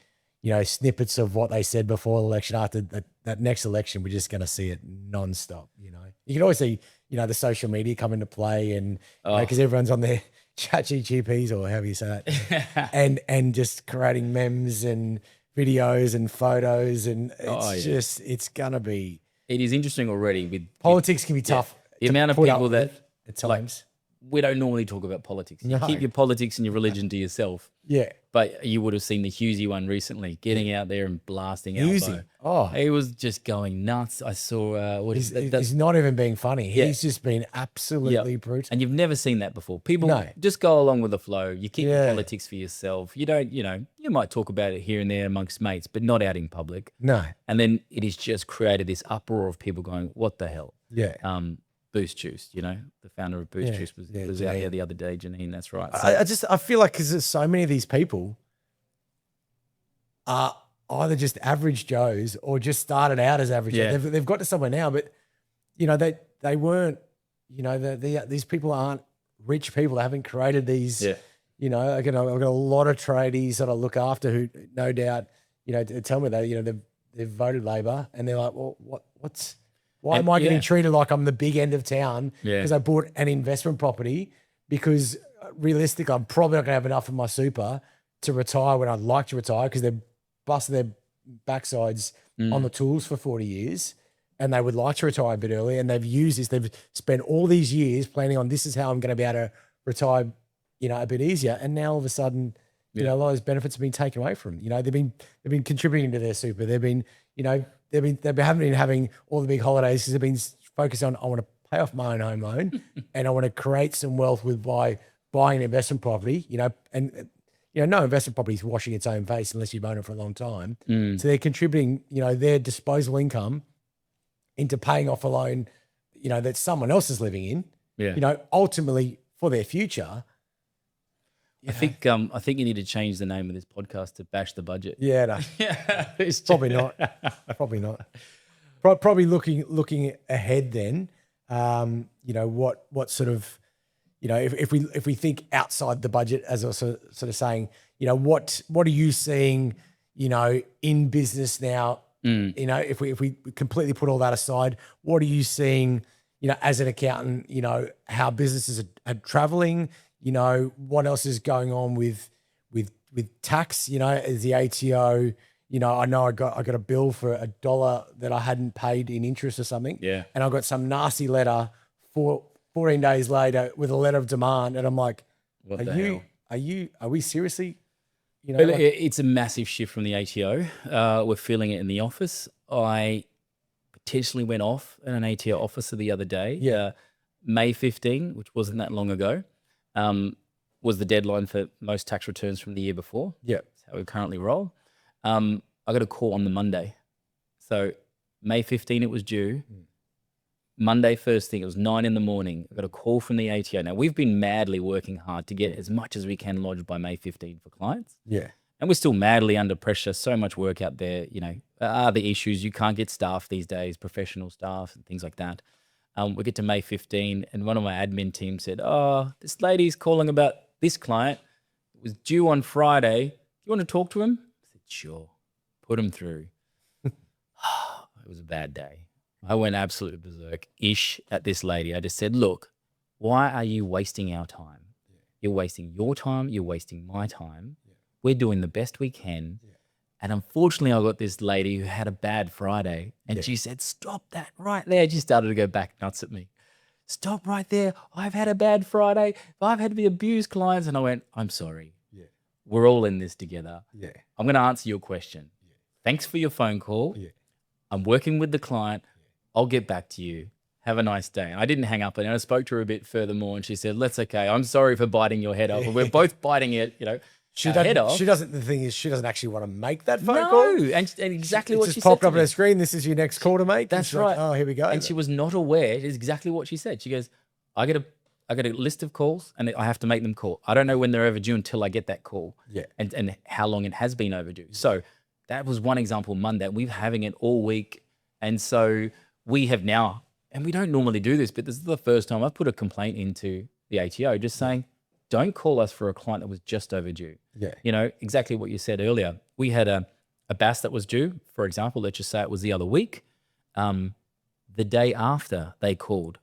snippets of what they said before the election. After that next election, we're just going to see it nonstop. You can always see, the social media come into play, and because everyone's on their ChatGPTs or however you say that, and just creating memes and videos and photos, and it's it's gonna be. It is interesting already. With politics can be tough. The amount of people that at times. We don't normally talk about politics. You No. keep your politics and your religion to yourself. Yeah. But you would have seen the Hughesy one recently, getting out there and blasting Hughesy. Albo. Oh, He was just going nuts. I saw he's not even being funny. He's just been absolutely brutal. and you've never seen that before. People No. just go along with the flow. You keep your Yeah. politics for yourself. You don't, you might talk about it here and there amongst mates, but not out in public. No. And then it has just created this uproar of people going, what the hell? Yeah. Boost Juice, the founder of Boost Juice was out Janine. there the other day, Janine, that's right. So, I feel like because there's so many of these people are either just average Joes or just started out as average Joes. They've got to somewhere now, but they weren't. These people aren't rich people. They haven't created these. I've got a lot of tradies that I look after who, no doubt, tell me that they've voted Labor, and they're like, well, what's. Why am I getting treated like I'm the big end of town because I bought an investment property? Because realistically, I'm probably not going to have enough of my super to retire when I'd like to retire, because they're busting their backsides on the tools for 40 years and they would like to retire a bit early, and they've used this. They've spent all these years planning on, this is how I'm going to be able to retire, a bit easier. And now all of a sudden, a lot of those benefits have been taken away from them. They've been contributing to their super. They've been, they haven't been having all the big holidays because they've been focused on, I want to pay off my own home loan and I want to create some wealth by buying an investment property, and no investment property is washing its own face unless you've owned it for a long time. So they're contributing, their disposable income into paying off a loan, that someone else is living in, ultimately for their future. I think you need to change the name of this podcast to Bash the Budget. Yeah, no. Probably not. Probably not. Probably looking ahead then. What sort of, if we think outside the budget, as I was sort of saying, what are you seeing, in business now? If we completely put all that aside, what are you seeing, as an accountant, how businesses are traveling? What else is going on with tax, as the ATO, I know I got a bill for $1 that I hadn't paid in interest or something. Yeah. And I got some nasty letter 14 days later with a letter of demand. And I'm like, What the hell? Are we seriously, It's a massive shift from the ATO. We're feeling it in the office. I potentially went off at an ATO officer the other day. Yeah. May 15, which wasn't that long ago, was the deadline for most tax returns from the year before. Yeah. That's how we currently roll. I got a call on the Monday. So May 15, it was due. Monday, first thing, it was 9 in the morning. I got a call from the ATO. Now, we've been madly working hard to get as much as we can lodged by May 15 for clients. Yeah. And we're still madly under pressure. So much work out there, are the issues. You can't get staff these days, professional staff and things like that. We get to May 15 and one of my admin team said, this lady's calling about this client. It was due on Friday. Do you want to talk to him? I said, sure. put them through. It was a bad day. I went absolute berserk-ish at this lady. I just said, look, why are you wasting our time? You're wasting your time. You're wasting my time. We're doing the best we can. And unfortunately, I got this lady who had a bad Friday, and she said, stop that right there. She started to go back nuts at me. Stop right there. I've had a bad Friday. I've had to be abused clients. And I went, I'm sorry. We're all in this together. I'm going to answer your question. Thanks for your phone call. I'm working with the client. I'll get back to you. Have a nice day. And I didn't hang up, and I spoke to her a bit furthermore, and she said, that's okay. I'm sorry for biting your head off. We're both biting it, head off. She doesn't. The thing is, she doesn't actually want to make that phone No, call. and exactly It's what just she popped said up to on her me. screen. This is your next call to make. That's And she's like, right. oh, here we go. And she was not aware. It's exactly what she said. She goes, I get a list of calls, and I have to make them call. I don't know when they're overdue until I get that call. And how long it has been overdue. So that was one example Monday. We're having it all week. And so we have now, and we don't normally do this, but this is the first time I've put a complaint into the ATO just saying, don't call us for a client that was just overdue. Exactly what you said earlier. We had a BAS that was due, for example, let's just say it was the other week. The day after they called,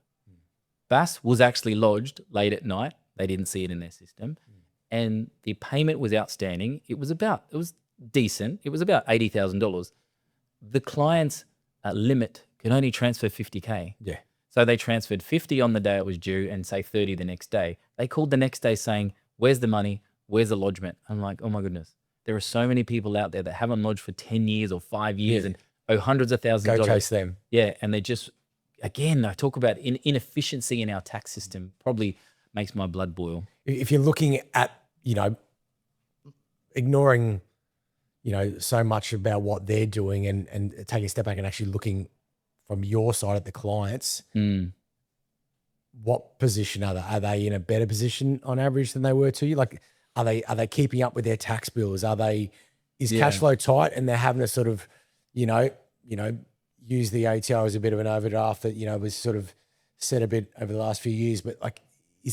BAS was actually lodged late at night. They didn't see it in their system. And the payment was outstanding. It was decent. It was about $80,000. The client's limit can only transfer 50K. So they transferred 50 on the day it was due and say 30 the next day. They called the next day saying, where's the money? Where's the lodgement? I'm like, oh my goodness. There are so many people out there that haven't lodged for 10 years or 5 years and owe hundreds of thousands of dollars. Go chase them. And they just, again, I talk about inefficiency in our tax system, probably makes my blood boil. If you're looking at, ignoring, so much about what they're doing and taking a step back and actually looking from your side at the clients, what position are they? Are they in a better position on average than they were to you? Like, are they keeping up with their tax bills? Is cash flow tight and they're having to sort of, use the ATO as a bit of an overdraft that, was sort of set a bit over the last few years, but like,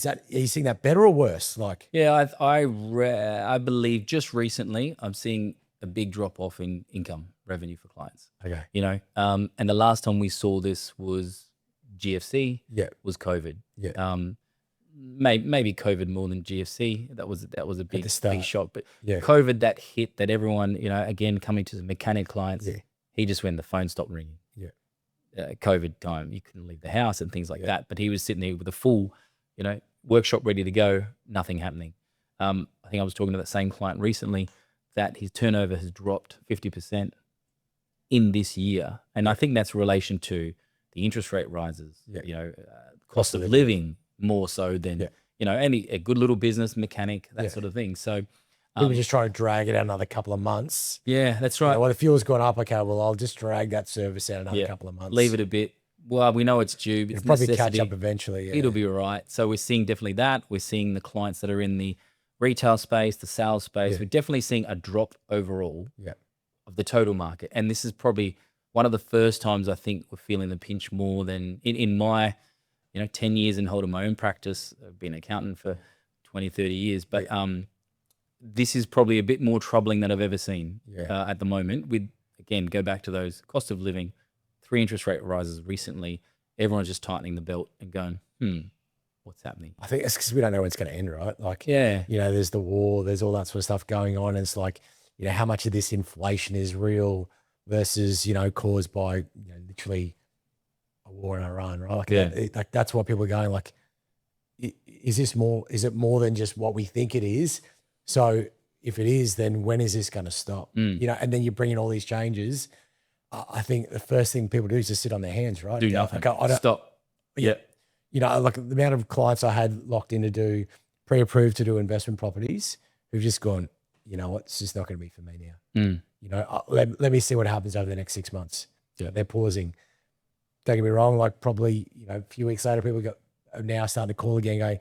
are you seeing that better or worse? Like, I believe just recently I'm seeing a big drop off in income revenue for clients. Okay. And the last time we saw this was GFC. Was COVID. Maybe COVID more than GFC. That was a big shock. But COVID, that hit that everyone, again, coming to the mechanic clients, he just when the phone stopped ringing. COVID time, you couldn't leave the house and things like that. But he was sitting there with a full, workshop ready to go, nothing happening. I think I was talking to that same client recently that his turnover has dropped 50% in this year. And I think that's in relation to the interest rate rises, cost of living more so than, any a good little business, mechanic, that sort of thing. So people just trying to drag it out another couple of months. Yeah, that's right. Well, the fuel's gone up. Okay, well, I'll just drag that service out another couple of months. Leave it a bit. Well, we know it's due. It's It'll probably catch up eventually. It'll be all right. So we're seeing definitely that. We're seeing the clients that are in the retail space, the sales space. We're definitely seeing a drop overall of the total market. And this is probably one of the first times I think we're feeling the pinch more than in my, 10 years in holding my own practice. I've been an accountant for 20, 30 years. But this is probably a bit more troubling than I've ever seen at the moment. With, again, go back to those cost of living, 3 interest rate rises recently. Everyone's just tightening the belt and going, what's happening? I think it's because we don't know when it's going to end, right? Like, there's the war, there's all that sort of stuff going on. And it's like, how much of this inflation is real versus, caused by, literally a war in Iran, right? Like, that's what people are going like, is it more than just what we think it is? So if it is, then when is this going to stop? And then you bring in all these changes. I think the first thing people do is just sit on their hands, right? Do nothing. Like, Stop. Like the amount of clients I had locked in to do pre-approved to do investment properties who've just gone, you know what, it's just not going to be for me now. Let me see what happens over the next 6 months. They're pausing. Don't get me wrong, like probably, a few weeks later, people are now starting to call again going,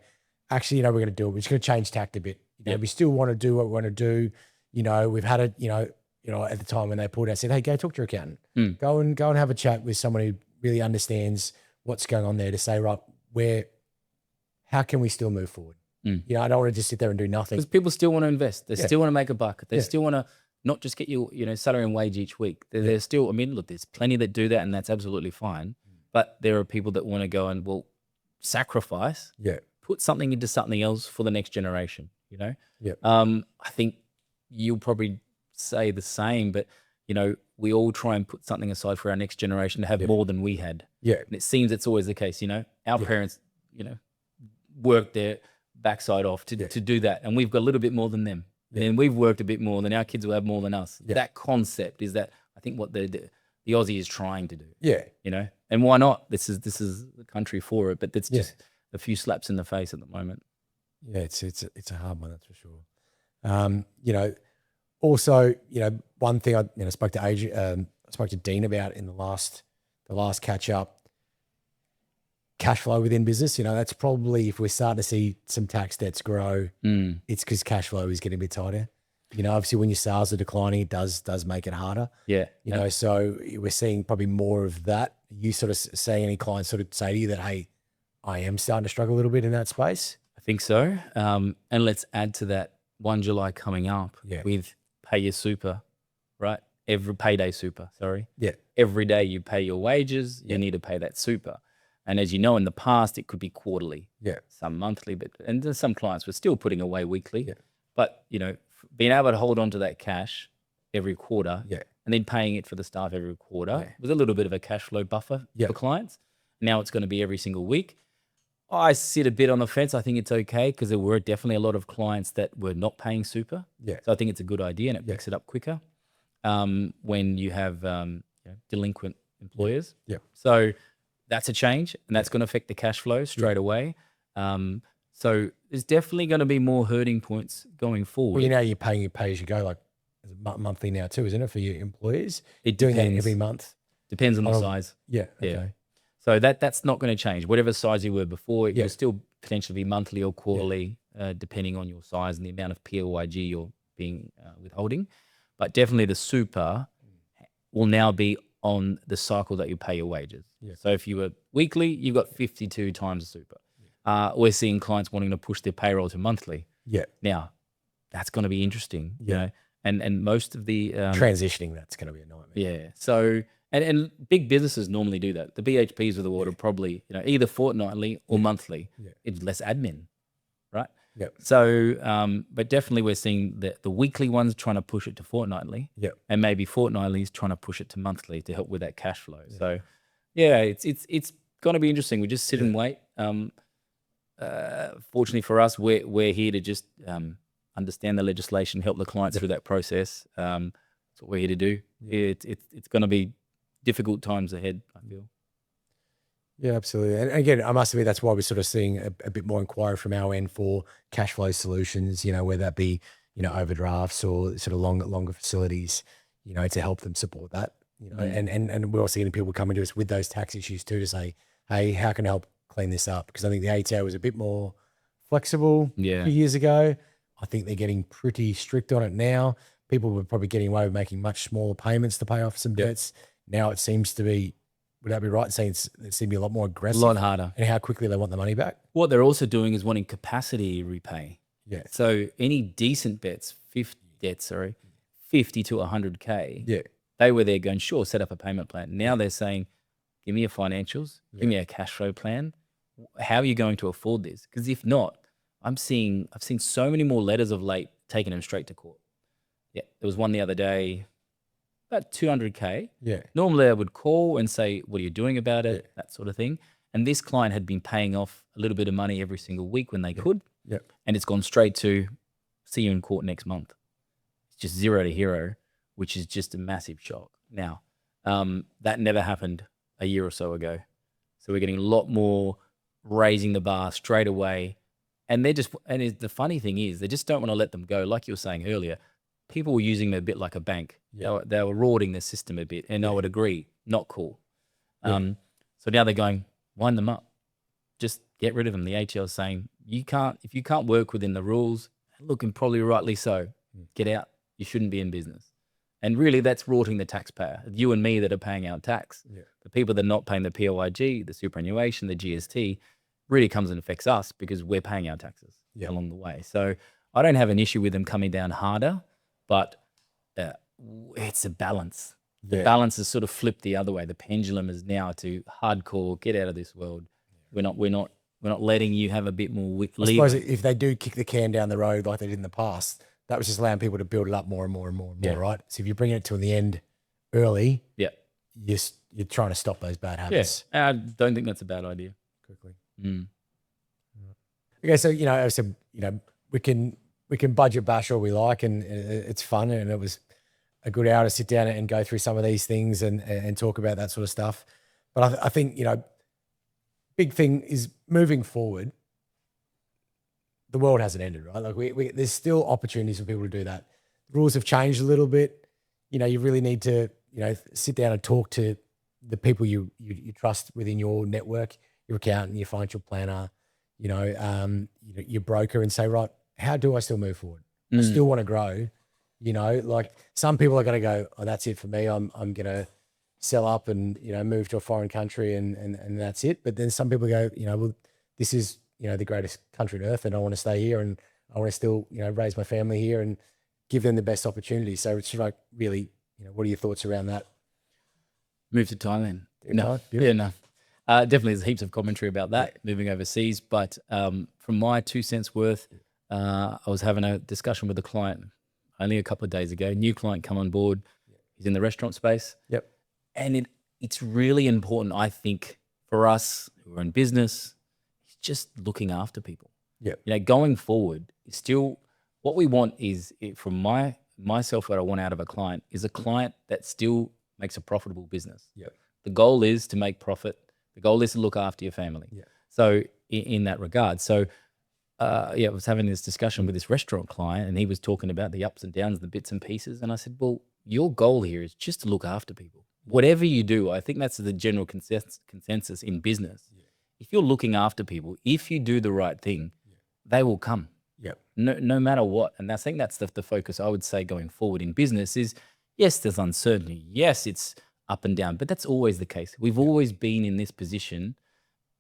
actually, we're going to do it. We're just going to change tact a bit. We still want to do what we want to do. We've had it, at the time when they pulled out, said, hey, go talk to your accountant. Go and have a chat with someone who really understands what's going on there to say, right, how can we still move forward? I don't want to just sit there and do nothing. Because people still want to invest. They still want to make a buck. They still want to not just get your salary and wage each week. There's still, I mean, look, there's plenty that do that, and that's absolutely fine. But there are people that want to go and sacrifice, put something into something else for the next generation. I think you'll probably say the same, but we all try and put something aside for our next generation to have more than we had. And it seems it's always the case. Our parents, worked their backside off to do that, and we've got a little bit more than them. And we've worked a bit more, than our kids will have more than us. That concept is that, I think, what the Aussie is trying to do. And why not? This is the country for it, but it's just a few slaps in the face at the moment. Yeah, it's a hard one, that's for sure. Also, one thing I spoke to Adrian, I spoke to Dean about in the last catch up. Cash flow within business, that's probably, if we're starting to see some tax debts grow, it's because cash flow is getting a bit tighter. Obviously when your sales are declining, it does make it harder. So we're seeing probably more of that. You sort of seeing any clients sort of say to you that, hey, I am starting to struggle a little bit in that space? I think so. And let's add to that 1 July coming up with pay your super, right? Every payday super, sorry. Every day you pay your wages, you need to pay that super. And as you know, in the past, it could be quarterly, some monthly, and some clients were still putting away weekly. But, being able to hold on to that cash every quarter and then paying it for the staff every quarter was a little bit of a cash flow buffer for clients. Now it's going to be every single week. I sit a bit on the fence. I think it's okay because there were definitely a lot of clients that were not paying super. So I think it's a good idea, and it picks it up quicker when you have delinquent employers. So that's a change, and that's going to affect the cash flow straight away. So there's definitely going to be more hurting points going forward. Well, you're paying your pay as you go, like monthly now too, isn't it, for your employees? It doing depends. that every month. Depends on the size. Okay. So that's not going to change. Whatever size you were before, it will still potentially be monthly or quarterly, depending on your size and the amount of PAYG you're being withholding. But definitely the super will now be on the cycle that you pay your wages. So if you were weekly, you've got 52 times the super. We're seeing clients wanting to push their payroll to monthly. Now, that's going to be interesting. And most of the transitioning, that's going to be a nightmare. So and big businesses normally do that. The BHPs of the world are probably either fortnightly or monthly. It's less admin, right? So, but definitely we're seeing the weekly ones trying to push it to fortnightly. And maybe fortnightly is trying to push it to monthly to help with that cash flow. So, it's going to be interesting. We just sit and wait. Fortunately for us, we're here to just understand the legislation, help the clients through that process. That's what we're here to do. It's going to be difficult times ahead, I feel. Yeah, absolutely. And again, I must admit, that's why we're sort of seeing a bit more inquiry from our end for cash flow solutions, whether that be, overdrafts or sort of longer facilities, to help them support that, and we're also getting people coming to us with those tax issues too, to say, hey, how can I help clean this up? Because I think the ATO was a bit more flexible a few years ago. I think they're getting pretty strict on it now. People were probably getting away with making much smaller payments to pay off some debts. Now it seems to be, would that be right in saying it seems to be a lot more aggressive? A lot harder. And how quickly they want the money back? What they're also doing is wanting capacity repay. So any decent debts, 50 to 100K, they were there going, sure, set up a payment plan. Now they're saying, give me your financials, give me a cash flow plan. How are you going to afford this? Because if not, I've seen so many more letters of late taking them straight to court. There was one the other day, about 200K. Normally I would call and say, what are you doing about it? That sort of thing. And this client had been paying off a little bit of money every single week when they could. And it's gone straight to, see you in court next month. It's just 0 to hero, which is just a massive shock. Now, that never happened a year or so ago. So we're getting a lot more raising the bar straight away. And the funny thing is, they just don't want to let them go. Like you were saying earlier, people were using them a bit like a bank. They were rorting the system a bit. And I would agree, not cool. So now they're going, wind them up. Just get rid of them. The ATL is saying, if you can't work within the rules, look, and probably rightly so, get out. You shouldn't be in business. And really, that's rorting the taxpayer. You and me that are paying our tax. The people that are not paying the PAYG, the superannuation, the GST, really comes and affects us because we're paying our taxes along the way. So I don't have an issue with them coming down harder, but it's a balance. The Yeah. balance has sort of flipped the other way. The pendulum is now to hardcore, get out of this world. We're not letting you have a bit more I suppose leeway. if they do kick the can down the road like they did in the past, that was just allowing people to build it up more and more and more and more, Yeah. right? So if you're bringing it to the end early, Yeah. you're trying to stop those bad Yeah. habits I don't think that's a bad idea. quickly. Mm. Okay, so I said we can budget bash all we like, and it's fun, and it was a good hour to sit down and go through some of these things and talk about that sort of stuff. But I think big thing is moving forward. The world hasn't ended, right? Like there's still opportunities for people to do that. Rules have changed a little bit. You really need to sit down and talk to the people you trust within your network, your accountant, your financial planner, your broker, and say, right, how do I still move forward? I still want to grow. Like some people are going to go, oh, that's it for me. I'm going to sell up and move to a foreign country and that's it. But then some people go, well, this is the greatest country on earth, and I want to stay here, and I want to still raise my family here and give them the best opportunity. So it's like really, what are your thoughts around that? Move to Thailand. No, Beautiful. yeah, no. Definitely, there's heaps of commentary about that moving overseas. But from my 2 cents worth, I was having a discussion with a client only a couple of days ago. New client come on board. He's in the restaurant space. Yep. And it's really important, I think, for us who are in business, it's just looking after people. Yep. Going forward, still what we want is, from myself, what I want out of a client is a client that still makes a profitable business. Yep. The goal is to make profit. The goal is to look after your family. Yeah. So in that regard, I was having this discussion with this restaurant client, and he was talking about the ups and downs, the bits and pieces. And I said, well, your goal here is just to look after people. Whatever you do, I think that's the general consensus in business. Yeah. If you're looking after people, if you do the right thing, they will come. Yep. No matter what. And I think that's the focus I would say going forward in business is, yes, there's uncertainty. Yes, it's up and down, but that's always the case. We've always been in this position.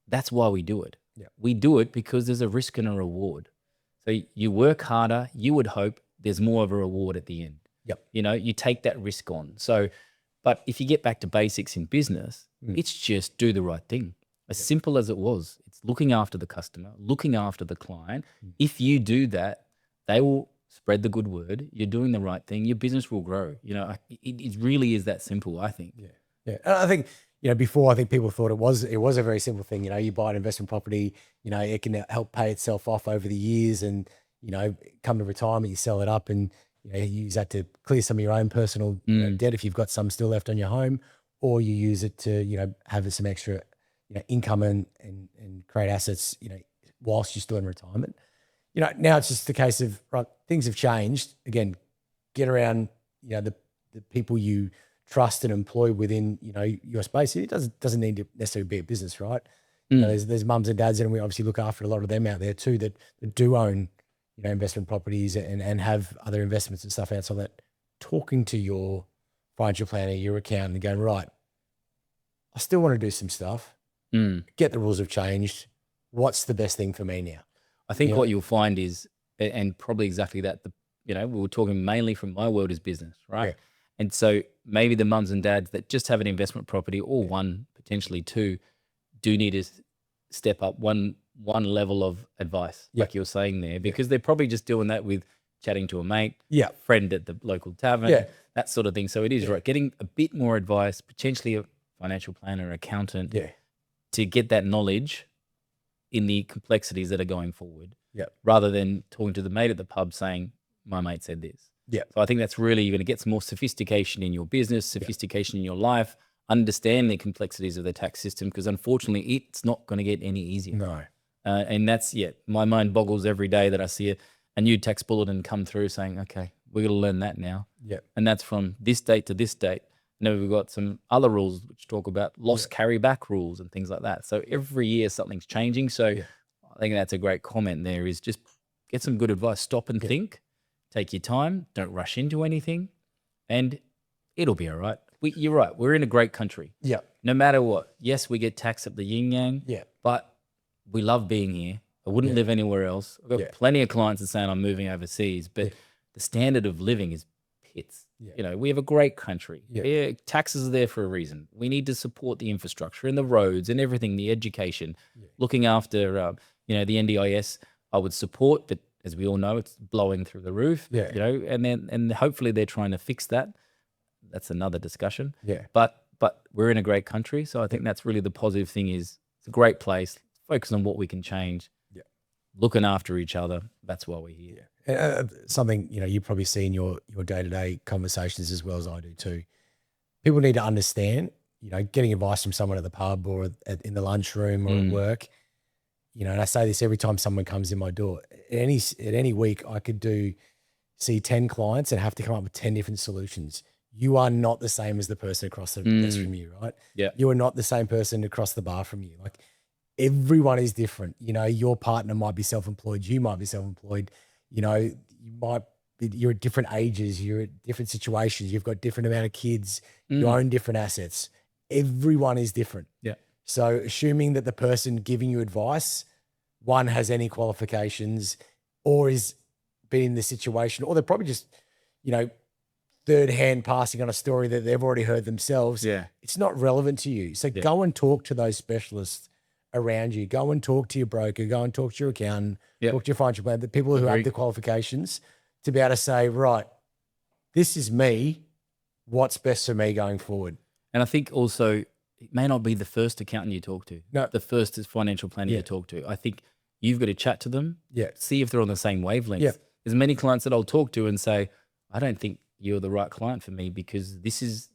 That's why we do it. Yeah. We do it because there's a risk and a reward. So you work harder, you would hope there's more of a reward at the end. Yep. You take that risk on. So, but if you get back to basics in business, it's just do the right thing. As simple as it was. It's looking after the customer, looking after the client. If you do that, they will spread the good word. You're doing the right thing. Your business will grow. It really is that simple, I think. Yeah. Yeah. And I think, before, I think people thought it was a very simple thing. You buy an investment property, it can help pay itself off over the years, and, come to retirement, you sell it up, and, you use that to clear some of your own personal debt if you've got some still left on your home, or you use it to, have some extra, income and create assets, whilst you're still in retirement. Now it's just the case of, right, things have changed. Again, get around, the people you trust and employ within, your space. It doesn't need to necessarily be a business, right? There's mums and dads, and we obviously look after a lot of them out there too that do own, investment properties and have other investments and stuff outside that. Talking to your financial planner, your accountant, and going, right, I still want to do some stuff. Get the rules have changed. What's the best thing for me now? I think what you'll find is, and probably exactly that, we were talking mainly from my world is business, right? Yeah. And so maybe the mums and dads that just have an investment property, or one, potentially two, do need to step up one level of advice, like you're saying there, because they're probably just doing that with chatting to a mate, friend at the local tavern, that sort of thing. So it is right, getting a bit more advice, potentially a financial planner, accountant, to get that knowledge in the complexities that are going forward, rather than talking to the mate at the pub saying, my mate said this. So I think that's really, you're going to get some more sophistication in your business, sophistication in your life, understand the complexities of the tax system, because unfortunately it's not going to get any easier. No. And that's, my mind boggles every day that I see a new tax bulletin come through saying, okay, we're going to learn that now. And that's from this date to this date. And then we've got some other rules which talk about loss carryback rules and things like that. So every year something's changing. So I think that's a great comment there, is just get some good advice. Stop and think. Take your time. Don't rush into anything. And it'll be all right. You're right. We're in a great country. No matter what. Yes, we get taxed at the yin-yang. But we love being here. I wouldn't live anywhere else. I've got plenty of clients that saying I'm moving overseas. But the standard of living is hits. Yeah. You know, we have a great country. Yeah. Yeah, taxes are there for a reason. We need to support the infrastructure and the roads and everything, the education, looking after, you know, the NDIS. I would support, but as we all know, it's blowing through the roof. Yeah. You know, and hopefully they're trying to fix that. That's another discussion. Yeah. But we're in a great country, so I think that's really the positive thing. Is it's a great place. Focus on what we can change. Yeah. Looking after each other. That's why we're here. Something, you know, you probably see in your day-to-day conversations as well as I do too. People need to understand, you know, getting advice from someone at the pub or in the lunchroom or at work, you know, and I say this every time someone comes in my door. At any week, I could see 10 clients and have to come up with 10 different solutions. You are not the same as the person across the desk from you, right? Yeah. You are not the same person across the bar from you. Like, everyone is different. You know, your partner might be self-employed. You might be self-employed. You know, you're at different ages. You're at different situations. You've got different amount of kids. You own different assets. Everyone is different. Yeah. So assuming that the person giving you advice, one, has any qualifications or is been in the situation, or they're probably just, you know, third hand passing on a story that they've already heard themselves. Yeah. It's not relevant to you. So go and talk to those specialists around you. Go and talk to your broker. Go and talk to your accountant. Talk to your financial planner, the people who have the qualifications to be able to say, right, this is me. What's best for me going forward? And I think also it may not be the first accountant you talk to. No. The first is financial planner you talk to. I think you've got to chat to them. Yeah. See if they're on the same wavelength. Yeah. There's many clients that I'll talk to and say, I don't think you're the right client for me because this is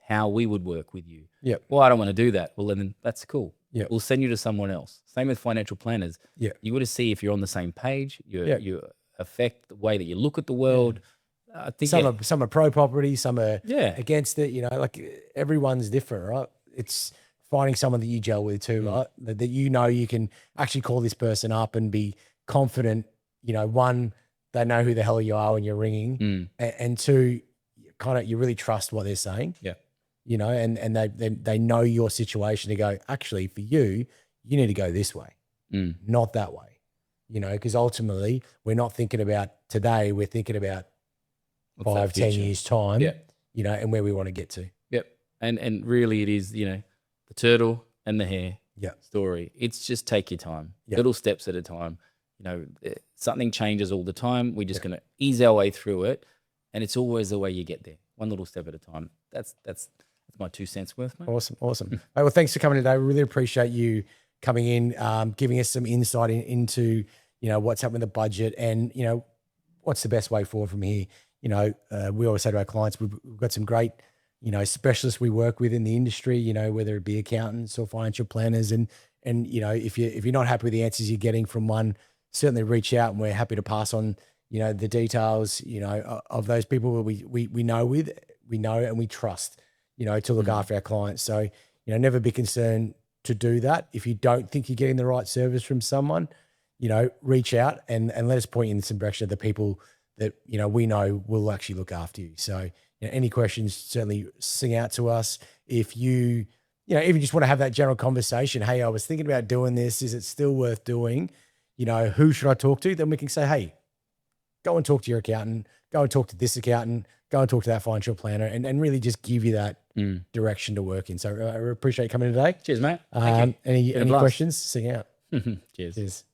how we would work with you. Yeah. Well, I don't want to do that. Well, then that's cool. Yeah. We'll send you to someone else. Same with financial planners. Yeah. You got to see if you're on the same page. You affect the way that you look at the world. I think some are pro property, some are Yeah. against it. You know, like everyone's different, right? It's finding someone that you gel with too, right? That you know you can actually call this person up and be confident. You know, one, they know who the hell you are when you're ringing, and two, you really trust what they're saying. Yeah. You know, and they know your situation to go, actually, for you, you need to go this way, not that way. You know, because ultimately we're not thinking about today, we're thinking about 5, 10 years time, you know, and where we want to get to. Yep. And really it is, you know, the turtle and the hare story. It's just take your time, little steps at a time. You know, something changes all the time. We're just going to ease our way through it. And it's always the way you get there, one little step at a time. That's my 2 cents worth, mate. Awesome. All right, well, thanks for coming today. We really appreciate you coming in, giving us some insight into, you know, what's happening with the budget and, you know, what's the best way forward from here. You know, we always say to our clients, we've got some great, you know, specialists we work with in the industry, you know, whether it be accountants or financial planners. And you know, if you're not happy with the answers you're getting from one, certainly reach out and we're happy to pass on, you know, the details, you know, of those people we know and we trust, you know, to look after our clients. So, you know, never be concerned to do that. If you don't think you're getting the right service from someone, you know, reach out and let us point you in some direction of the people that, you know, we know will actually look after you. So, you know, any questions, certainly sing out to us. If you know, even just want to have that general conversation, hey, I was thinking about doing this. Is it still worth doing? You know, who should I talk to? Then we can say, hey, go and talk to your accountant, go and talk to this accountant, go and talk to that financial planner and really just give you that direction to work in. So I appreciate you coming in today. Cheers, mate. Any questions? Sing out. Cheers. Cheers.